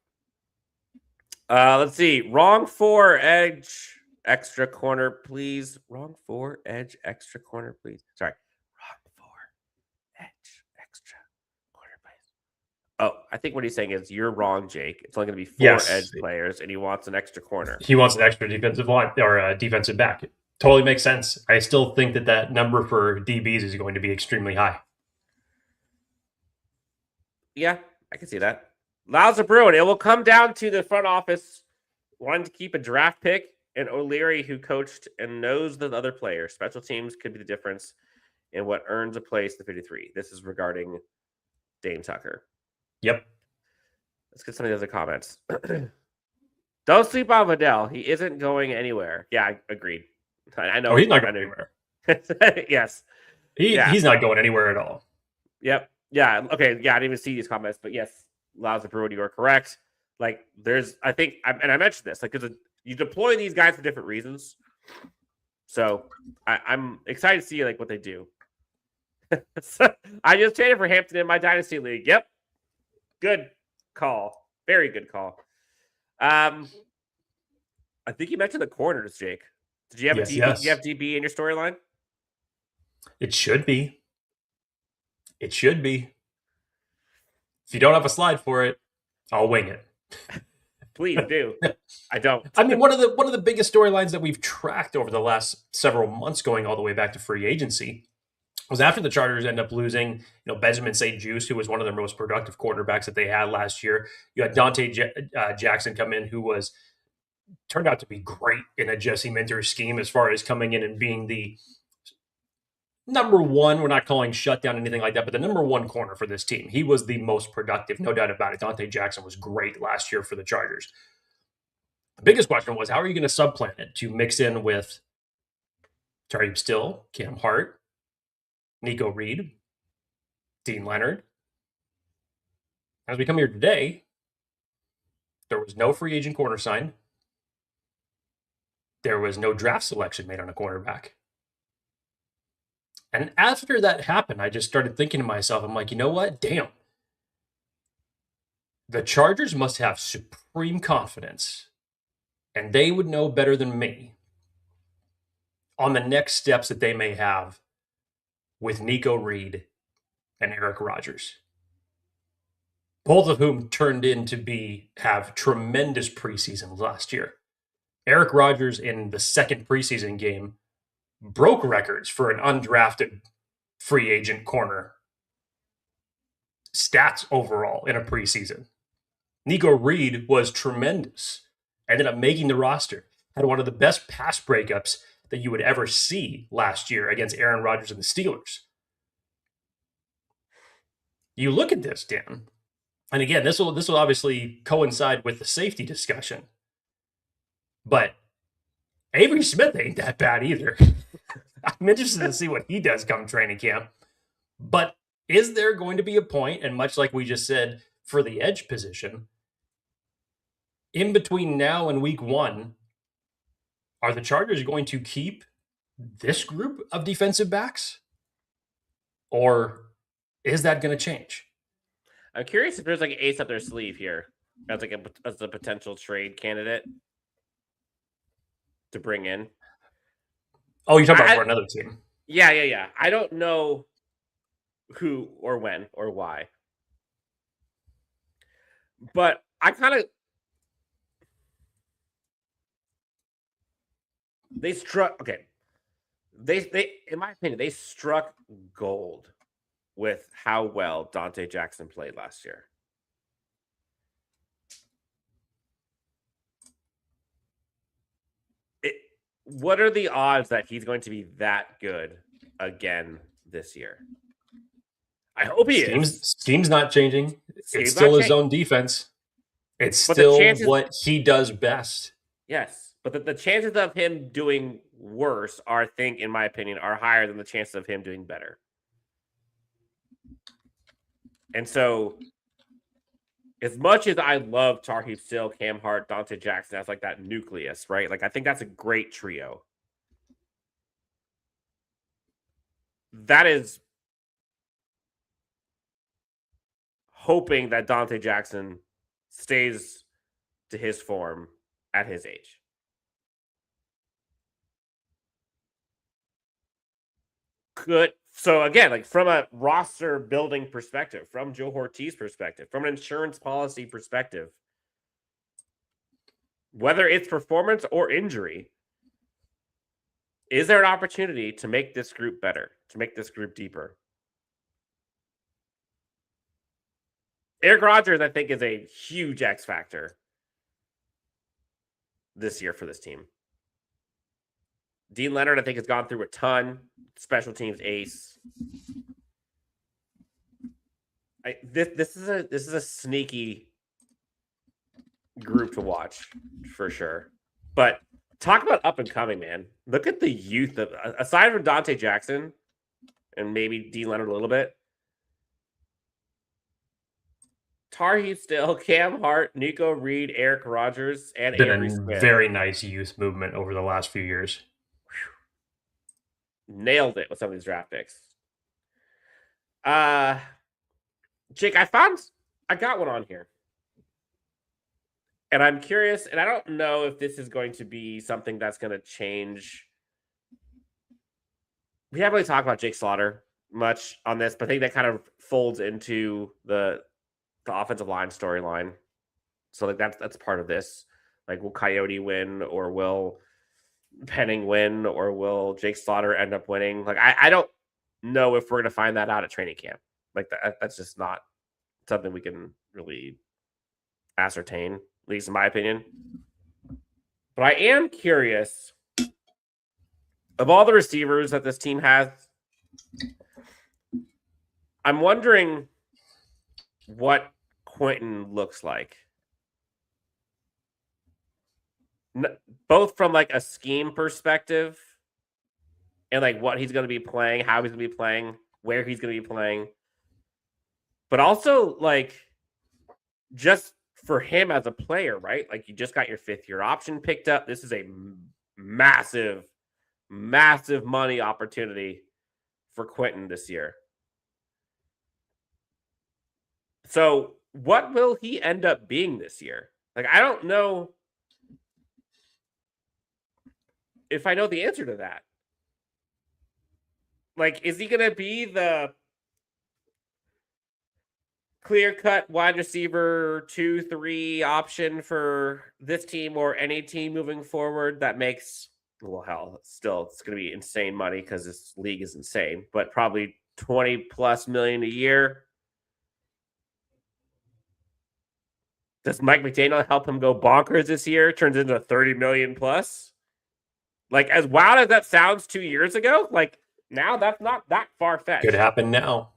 Let's see. Wrong 4 edge extra corner, please. Wrong 4 edge extra corner, please. Sorry. Wrong 4 edge extra corner, please. Oh, I think what he's saying is you're wrong, Jake. It's only going to be 4 edge players, and he wants an extra corner. He wants an extra defensive line or defensive back. It totally makes sense. I still think that number for DBs is going to be extremely high. Yeah, I can see that. Louds are brewing. It will come down to the front office wanting to keep a draft pick and O'Leary, who coached and knows the other players. Special teams could be the difference in what earns a place to 53. This is regarding Dane Tucker. Yep. Let's get some of the other comments. Don't sleep on Vidal. He isn't going anywhere. Yeah, I agreed. I know. Oh, he's not going anywhere. Yes. He's not going anywhere at all. Yep. Yeah. Okay. Yeah, I didn't even see these comments, but yes, Louds of Brewer, you are correct. Like, I mentioned this, like, because you deploy these guys for different reasons. So I'm excited to see like what they do. So, I just traded for Hampton in my dynasty league. Yep. Good call. Very good call. I think you mentioned the corners, Jake. Did you have a DB? Yes. Did you have DB in your storyline? It should be. It should be. If you don't have a slide for it, I'll wing it. Please do. I don't. I mean, one of the biggest storylines that we've tracked over the last several months, going all the way back to free agency, was after the Chargers end up losing, Benjamin St-Juste, who was one of their most productive quarterbacks that they had last year. You had Dante Jackson come in, who turned out to be great in a Jesse Minter scheme as far as coming in and being the number one. We're not calling shutdown anything like that, but the number one corner for this team. He was the most productive, no doubt about it. Dante Jackson was great last year for the Chargers. The biggest question was, how are you going to subplant it to mix in with Tariq Still, Cam Hart, Nico Reed, Dean Leonard? As we come here today, there was no free agent corner signed. There was no draft selection made on a cornerback. And after that happened, I just started thinking to myself, I'm like, you know what? Damn. The Chargers must have supreme confidence, and they would know better than me on the next steps that they may have with Nico Reed and Eric Rodgers. Both of whom turned in to have tremendous preseasons last year. Eric Rodgers in the second preseason game broke records for an undrafted free agent corner stats overall in a preseason. Nico Reed was tremendous. Ended up making the roster. Had one of the best pass breakups that you would ever see last year against Aaron Rodgers and the Steelers. You look at this, Dan, and again, this will obviously coincide with the safety discussion. But Avery Smith ain't that bad either. I'm interested to see what he does come training camp. But is there going to be a point, and much like we just said for the edge position, in between now and week 1, are the Chargers going to keep this group of defensive backs? Or is that going to change? I'm curious if there's like an ace up their sleeve here as a potential trade candidate to bring in. Oh, you're talking about for another team. Yeah. I don't know who or when or why. But I kind of They struck. Okay, they in my opinion they struck gold with how well Dante Jackson played last year. What are the odds that he's going to be that good again this year? I hope he is. Scheme's not changing. Scheme's It's still not his own defense. It's But the still chances- what he does best. Yes, but the chances of him doing worse are, I think, in my opinion, are higher than the chances of him doing better. And so, as much as I love Tarheeb Still, Cam Hart, Dante Jackson as like that nucleus, right? Like I think that's a great trio. That is hoping that Dante Jackson stays to his form at his age. So again, like from a roster building perspective, from Joe Ortiz perspective, from an insurance policy perspective, whether it's performance or injury, is there an opportunity to make this group better, to make this group deeper? Eric Rogers, I think, is a huge X factor this year for this team. Dean Leonard, I think, has gone through a ton. Special teams ace. This is a sneaky group to watch for sure. But talk about up and coming, man. Look at the youth of, aside from Dante Jackson and maybe Dean Leonard a little bit. Tarheeb Still, Cam Hart, Nico Reed, Eric Rogers, and Been Avery a Smith. very nice youth movement over the last few years. Nailed it with some of these draft picks. Jake, I got one on here. And I'm curious, and I don't know if this is going to be something that's going to change. We haven't really talked about Jake Slaughter much on this, but I think that kind of folds into the offensive line storyline. So like that's part of this. Like, will Coyote win, or will Penning win, or will Jake Slaughter end up winning? Like, I don't know if we're going to find that out at training camp. Like, that's just not something we can really ascertain, at least in my opinion. But I am curious, of all the receivers that this team has, I'm wondering what Quentin looks like. Both from like a scheme perspective and like what he's going to be playing, how he's going to be playing, where he's going to be playing, but also like just for him as a player, right? Like, you just got your 5th-year option picked up. This is a massive, massive money opportunity for Quentin this year. So what will he end up being this year? Like, I don't know if I know the answer to that. Like, is he going to be the clear-cut wide receiver 2-3 option for this team or any team moving forward that makes, well, hell, still, it's going to be insane money because this league is insane, but probably $20+ million a year? Does Mike McDaniel help him go bonkers this year? Turns into $30 million+? Like, as wild as that sounds 2 years ago, like, now that's not that far-fetched. Could happen now.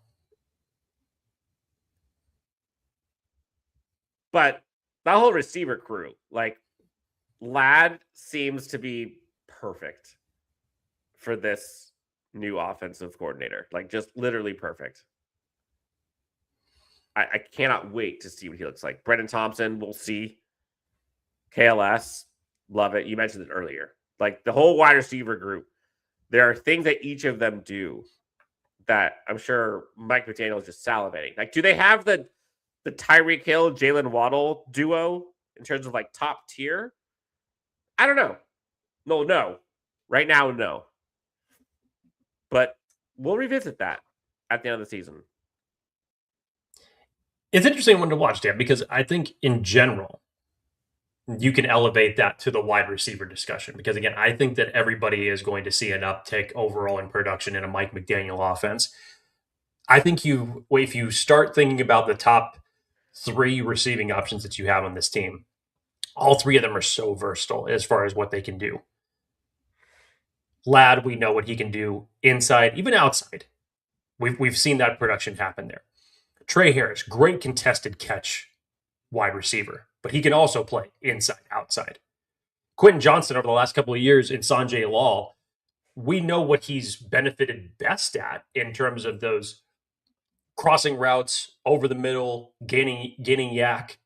But that whole receiver crew, like, Ladd seems to be perfect for this new offensive coordinator. Like, just literally perfect. I cannot wait to see what he looks like. Brendan Thompson, we'll see. KLS, love it. You mentioned it earlier. Like, the whole wide receiver group, there are things that each of them do that I'm sure Mike McDaniel is just salivating. Like, do they have the Tyreek Hill, Jalen Waddle duo in terms of like top tier? I don't know. No. Right now, no. But we'll revisit that at the end of the season. It's an interesting one to watch, Dan, because I think in general, you can elevate that to the wide receiver discussion. Because again, I think that everybody is going to see an uptick overall in production in a Mike McDaniel offense. I think if you start thinking about the top 3 receiving options that you have on this team, all 3 of them are so versatile as far as what they can do. Ladd, we know what he can do inside, even outside. We've seen that production happen there. Trey Harris, great contested catch wide receiver, but he can also play inside, outside. Quentin Johnston over the last couple of years in Sanjay Lal, we know what he's benefited best at in terms of those crossing routes over the middle, gaining yak.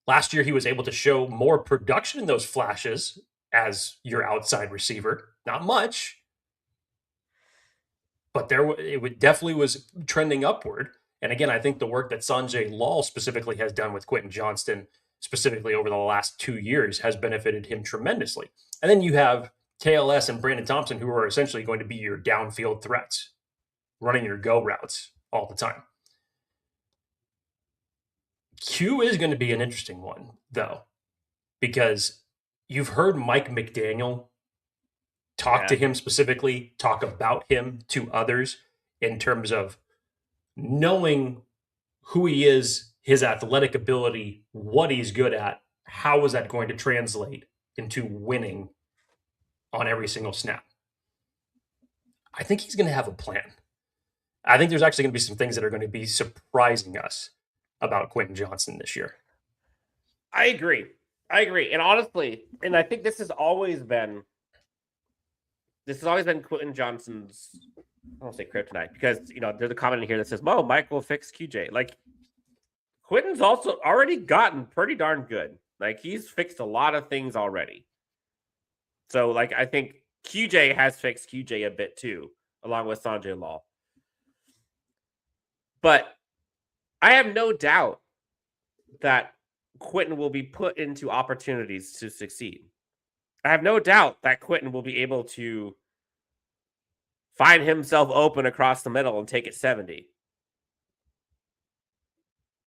Last year, he was able to show more production in those flashes as your outside receiver. Not much, but it definitely was trending upward. And again, I think the work that Sanjay Lal specifically has done with Quentin Johnston, specifically over the last 2 years, has benefited him tremendously. And then you have KLS and Brandon Thompson, who are essentially going to be your downfield threats, running your go routes all the time. Q is going to be an interesting one, though, because you've heard Mike McDaniel talk to him specifically, talk about him to others in terms of knowing who he is, his athletic ability, what he's good at. How is that going to translate into winning on every single snap? I think he's going to have a plan. I think there's actually going to be some things that are going to be surprising us about Quentin Johnston this year. I agree. And honestly, and I think this has always been Quentin Johnston's, I don't say kryptonite, because there's a comment in here that says, "Mo, Mike will fix QJ." Like, Quentin's also already gotten pretty darn good. Like, he's fixed a lot of things already. So, like, I think QJ has fixed QJ a bit too, along with Sanjay Lal. But I have no doubt that Quentin will be put into opportunities to succeed. I have no doubt that Quentin will be able to find himself open across the middle and take it 70.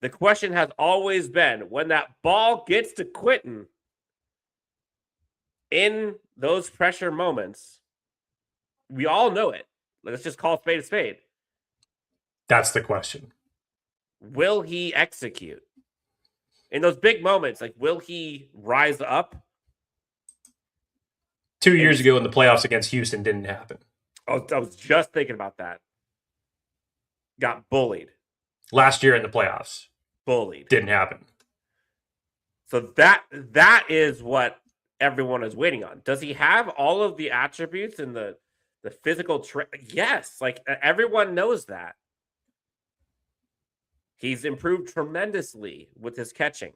The question has always been, when that ball gets to Quentin in those pressure moments, we all know it. Let's just call a spade a spade. That's the question. Will he execute? In those big moments, like, will he rise up? 2 years ago in the playoffs against Houston didn't happen. I was just thinking about that. Got bullied. Last year in the playoffs. Bullied. Didn't happen. So that is what everyone is waiting on. Does he have all of the attributes and the physical yes, like, everyone knows that. He's improved tremendously with his catching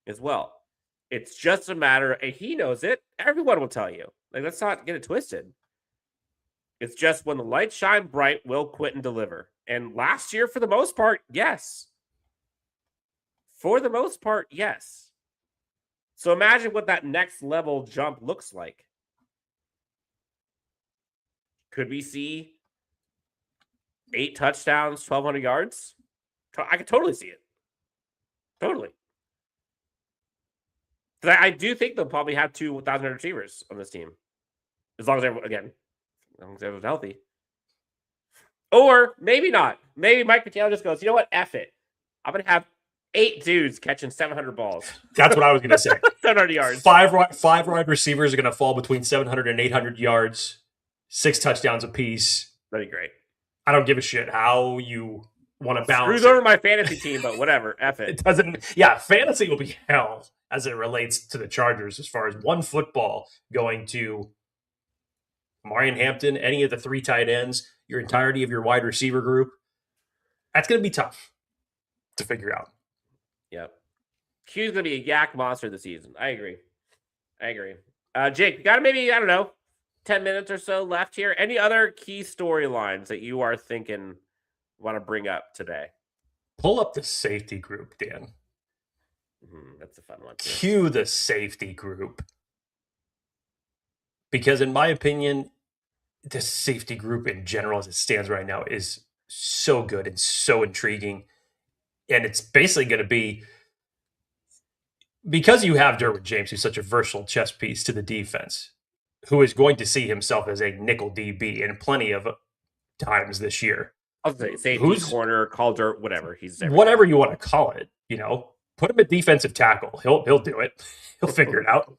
as well. It's just a matter, and he knows it. Everyone will tell you. Like, let's not get it twisted. It's just when the lights shine bright, will Quentin deliver? And last year, for the most part, yes. For the most part, yes. So imagine what that next level jump looks like. Could we see 8 touchdowns, 1,200 yards? I could totally see it. Totally. I do think they'll probably have 2,000 receivers on this team. As long as everyone's healthy. Or maybe not. Maybe Mike McDaniel just goes, you know what? F it. I'm going to have 8 dudes catching 700 balls. That's what I was going to say. 700 yards. Five wide receivers are going to fall between 700 and 800 yards. 6 touchdowns apiece. That'd be great. I don't give a shit how you want to balance. Screws over my fantasy team, but whatever. F it. It doesn't. Yeah, fantasy will be hell as it relates to the Chargers as far as one football going to Marion Hampton, any of the 3 tight ends, your entirety of your wide receiver group. That's going to be tough to figure out. Yep. Q's going to be a yak monster this season. I agree. Jake, you got maybe, I don't know, 10 minutes or so left here. Any other key storylines that you are thinking want to bring up today? Pull up the safety group, Dan. That's a fun one too. Cue the safety group. Because in my opinion, the safety group in general as it stands right now is so good and so intriguing. And it's basically going to be because you have Derwin James, who's such a versatile chess piece to the defense, who is going to see himself as a nickel DB in plenty of times this year. I'll say safety, corner, Calder, whatever. He's everything. Whatever you want to call it, put him at defensive tackle. He'll do it. He'll figure it out.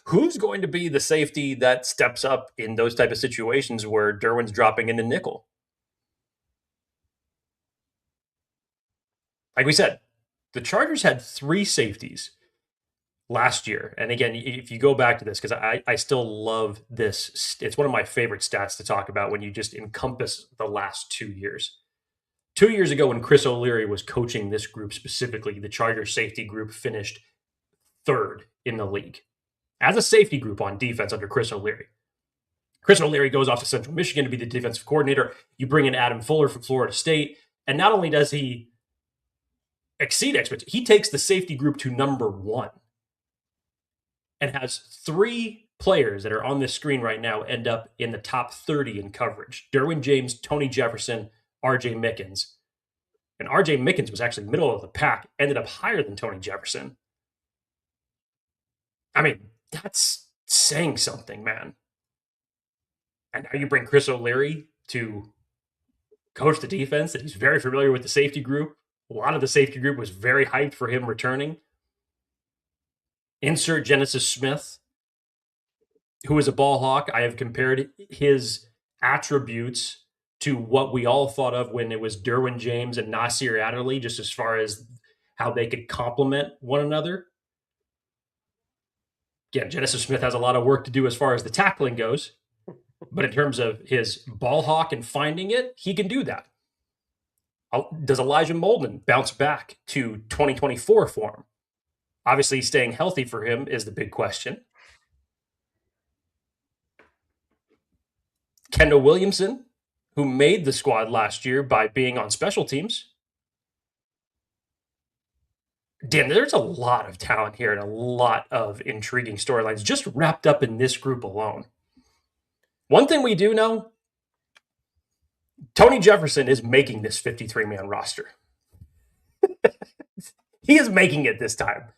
Who's going to be the safety that steps up in those type of situations where Derwin's dropping into nickel? Like we said, the Chargers had 3 safeties last year. And again, if you go back to this, because I still love this, it's one of my favorite stats to talk about when you just encompass the last 2 years. 2 years ago, when Chris O'Leary was coaching this group specifically, the Chargers safety group finished 3rd in the league as a safety group on defense under Chris O'Leary. Chris O'Leary goes off to Central Michigan to be the defensive coordinator. You bring in Adam Fuller from Florida State, and not only does he exceed expectations, he takes the safety group to number 1 and has 3 players that are on this screen right now end up in the top 30 in coverage. Derwin James, Tony Jefferson, R.J. Mickens. And R.J. Mickens was actually middle of the pack, ended up higher than Tony Jefferson. I mean, that's saying something, man. And now you bring Chris O'Leary to coach the defense, that he's very familiar with the safety group. A lot of the safety group was very hyped for him returning. Insert Genesis Smith, who is a ball hawk. I have compared his attributes to what we all thought of when it was Derwin James and Nasir Adderley, just as far as how they could complement one another. Again, Genesis Smith has a lot of work to do as far as the tackling goes, but in terms of his ball hawk and finding it, he can do that. Does Elijah Molden bounce back to 2024 form? Obviously, staying healthy for him is the big question. Kendall Williamson, who made the squad last year by being on special teams. Damn, there's a lot of talent here and a lot of intriguing storylines just wrapped up in this group alone. One thing we do know, Tony Jefferson is making this 53-man roster. He is making it this time.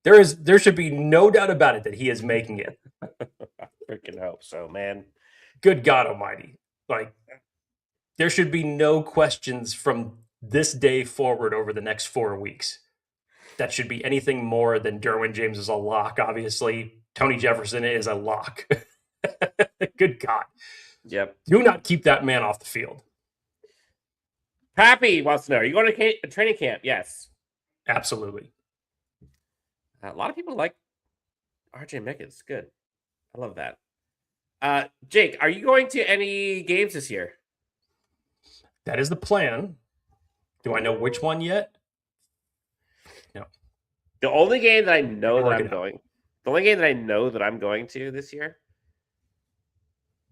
There should be no doubt about it that he is making it. I freaking hope so, man. Good God Almighty. Like, there should be no questions from this day forward over the next 4 weeks. That should be anything more than Derwin James is a lock, obviously. Tony Jefferson is a lock. Good God. Yep. Do not keep that man off the field. Pappy wants to know, are you going to training camp? Yes. Absolutely. A lot of people like R.J. Mickens. Good. I love that. Jake, are you going to any games this year? That is the plan. Do I know which one yet? No. The only game that I know that I'm going, the only game that I know that I'm going to this year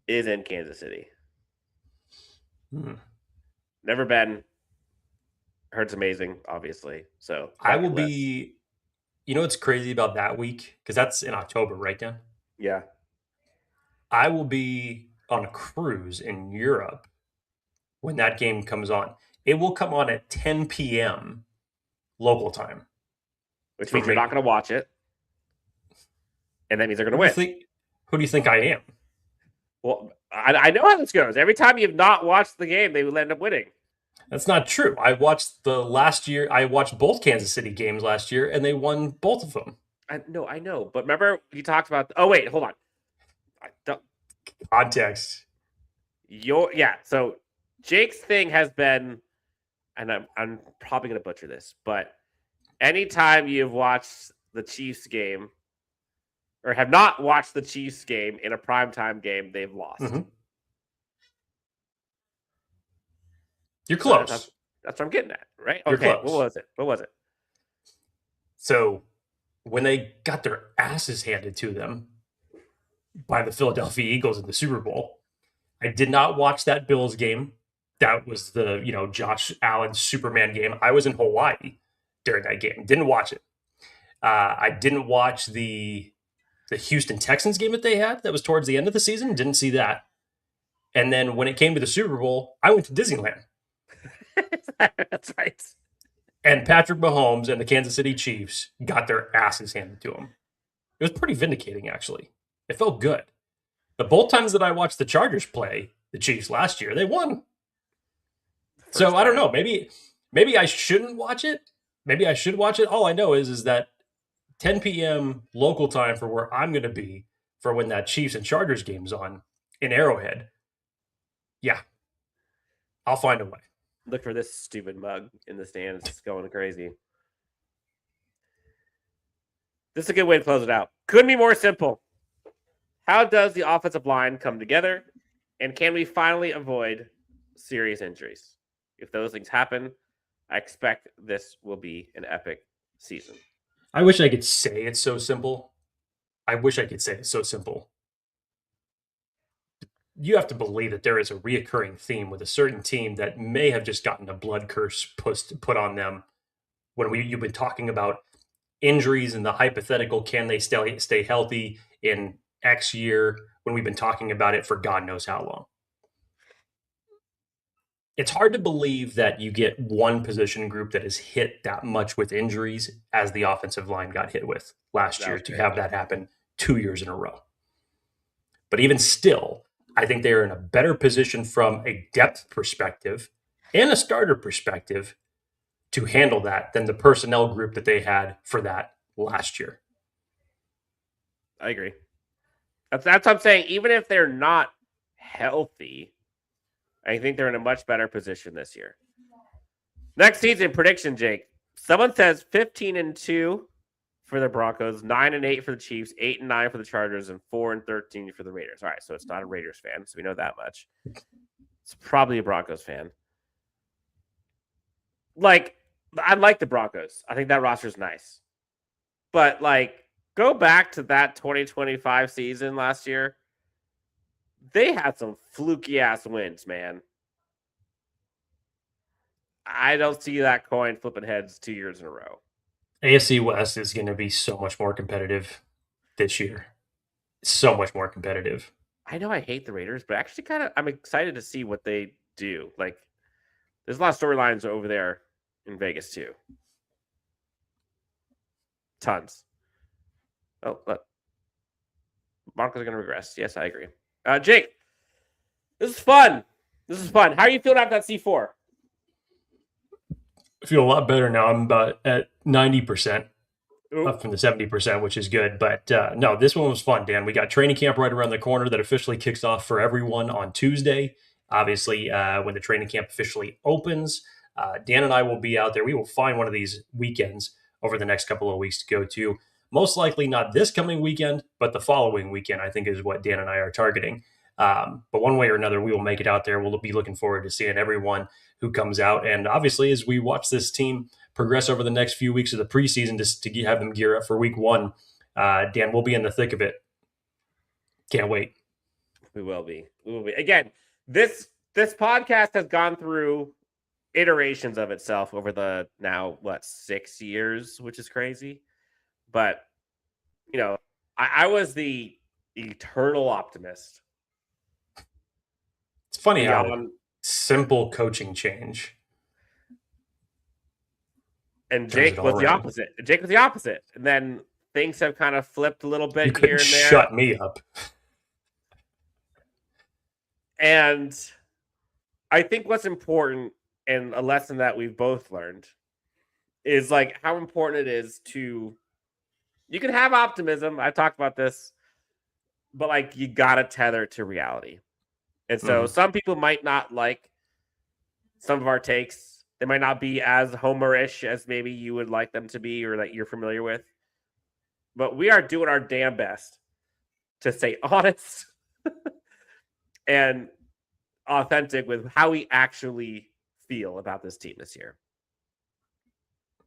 is in Kansas City. Never been. Heard it's amazing, obviously. So I will be. You know what's crazy about that week? Because that's in October, right, Dan? Yeah. I will be on a cruise in Europe when that game comes on. It will come on at 10 p.m. local time. Which means you're not going to watch it. And that means they're going to win. Who do you think I am? Well, I know how this goes. Every time you've not watched the game, they will end up winning. That's not true. I watched both Kansas City games last year, and they won both of them. I know. But remember, you talked about... Oh, wait, hold on. Context. So Jake's thing has been, and I'm probably going to butcher this, but anytime you've watched the Chiefs game, or have not watched the Chiefs game in a primetime game, they've lost. Mm-hmm. You're close. That's what I'm getting at, right? You're okay, close. What was it? So when they got their asses handed to them by the Philadelphia Eagles in the Super Bowl, I did not watch that Bills game. That was the, Josh Allen Superman game. I was in Hawaii during that game. Didn't watch it. I didn't watch the Houston Texans game that they had. That was towards the end of the season. Didn't see that. And then when it came to the Super Bowl, I went to Disneyland. That's right. And Patrick Mahomes and the Kansas City Chiefs got their asses handed to them. It was pretty vindicating, actually. It felt good. But both times that I watched the Chargers play the Chiefs last year, they won. So I don't know. Maybe I shouldn't watch it. Maybe I should watch it. All I know is that 10 p.m. local time for where I'm going to be for when that Chiefs and Chargers game's on in Arrowhead. Yeah, I'll find a way. Look for this stupid mug in the stands. It's going crazy. This is a good way to close it out. Couldn't be more simple. How does the offensive line come together? And can we finally avoid serious injuries? If those things happen, I expect this will be an epic season. I wish I could say it's so simple. You have to believe that there is a reoccurring theme with a certain team that may have just gotten a blood curse put on them when you've been talking about injuries and the hypothetical, can they stay healthy in X year, when we've been talking about it for God knows how long. It's hard to believe that you get one position group that is hit that much with injuries as the offensive line got hit with last year to have that happen 2 years in a row. But even still, I think they're in a better position from a depth perspective and a starter perspective to handle that than the personnel group that they had for that last year. I agree. That's what I'm saying. Even if they're not healthy, I think they're in a much better position this year. Next season prediction, Jake. Someone says 15-2 for the Broncos, 9-8 for the Chiefs, 8-9 for the Chargers, and 4-13 for the Raiders. All right, so it's not a Raiders fan, so we know that much. It's probably a Broncos fan. I like the Broncos. I think that roster's nice. But, go back to that 2025 season last year. They had some fluky-ass wins, man. I don't see that coin flipping heads 2 years in a row. AFC West is going to be so much more competitive this year. So much more competitive. I know I hate the Raiders, but actually I'm excited to see what they do. There's a lot of storylines over there in Vegas, too. Tons. Oh, look. Broncos are going to regress. Yes, I agree. Jake, this is fun. How are you feeling after that C4? I feel a lot better now. I'm about at 90%, up from the 70%, which is good. But no, this one was fun, Dan. We got training camp right around the corner that officially kicks off for everyone on Tuesday. Obviously, when the training camp officially opens, Dan and I will be out there. We will find one of these weekends over the next couple of weeks to go to. Most likely not this coming weekend, but the following weekend, I think, is what Dan and I are targeting. But one way or another, we will make it out there. We'll be looking forward to seeing everyone who comes out. And obviously, as we watch this team progress over the next few weeks of the preseason to have them gear up for week one, Dan, we'll be in the thick of it. Can't wait. We will be. Again, this podcast has gone through iterations of itself over the now, 6 years, which is crazy. But, I was the eternal optimist. It's funny how simple coaching change. And Jake was the opposite. And then things have kind of flipped a little bit here and there. Shut me up. And I think what's important, and a lesson that we've both learned, is how important it is to... You can have optimism. I talked about this, but you gotta tether to reality. And so some people might not like some of our takes. They might not be as Homer-ish as maybe you would like them to be or that you're familiar with. But we are doing our damn best to stay honest and authentic with how we actually feel about this team this year.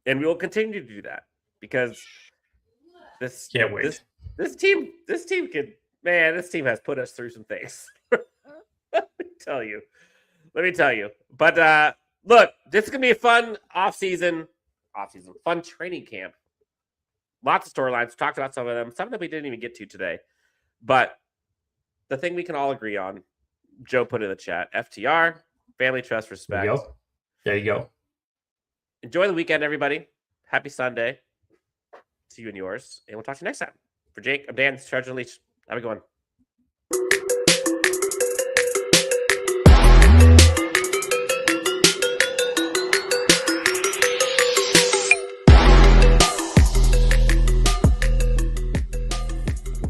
And we will continue to do that because this team has put us through some things. Let me tell you. But look, this is gonna be a fun off-season, fun training camp. Lots of storylines. We talked about some of them we didn't even get to today. But the thing we can all agree on, Joe put in the chat, FTR, family, trust, respect. There you go. enjoy the weekend, everybody. Happy Sunday to you and yours. And we'll talk to you next time. For Jake, I'm Dan. Chargers Unleashed. Have a good one.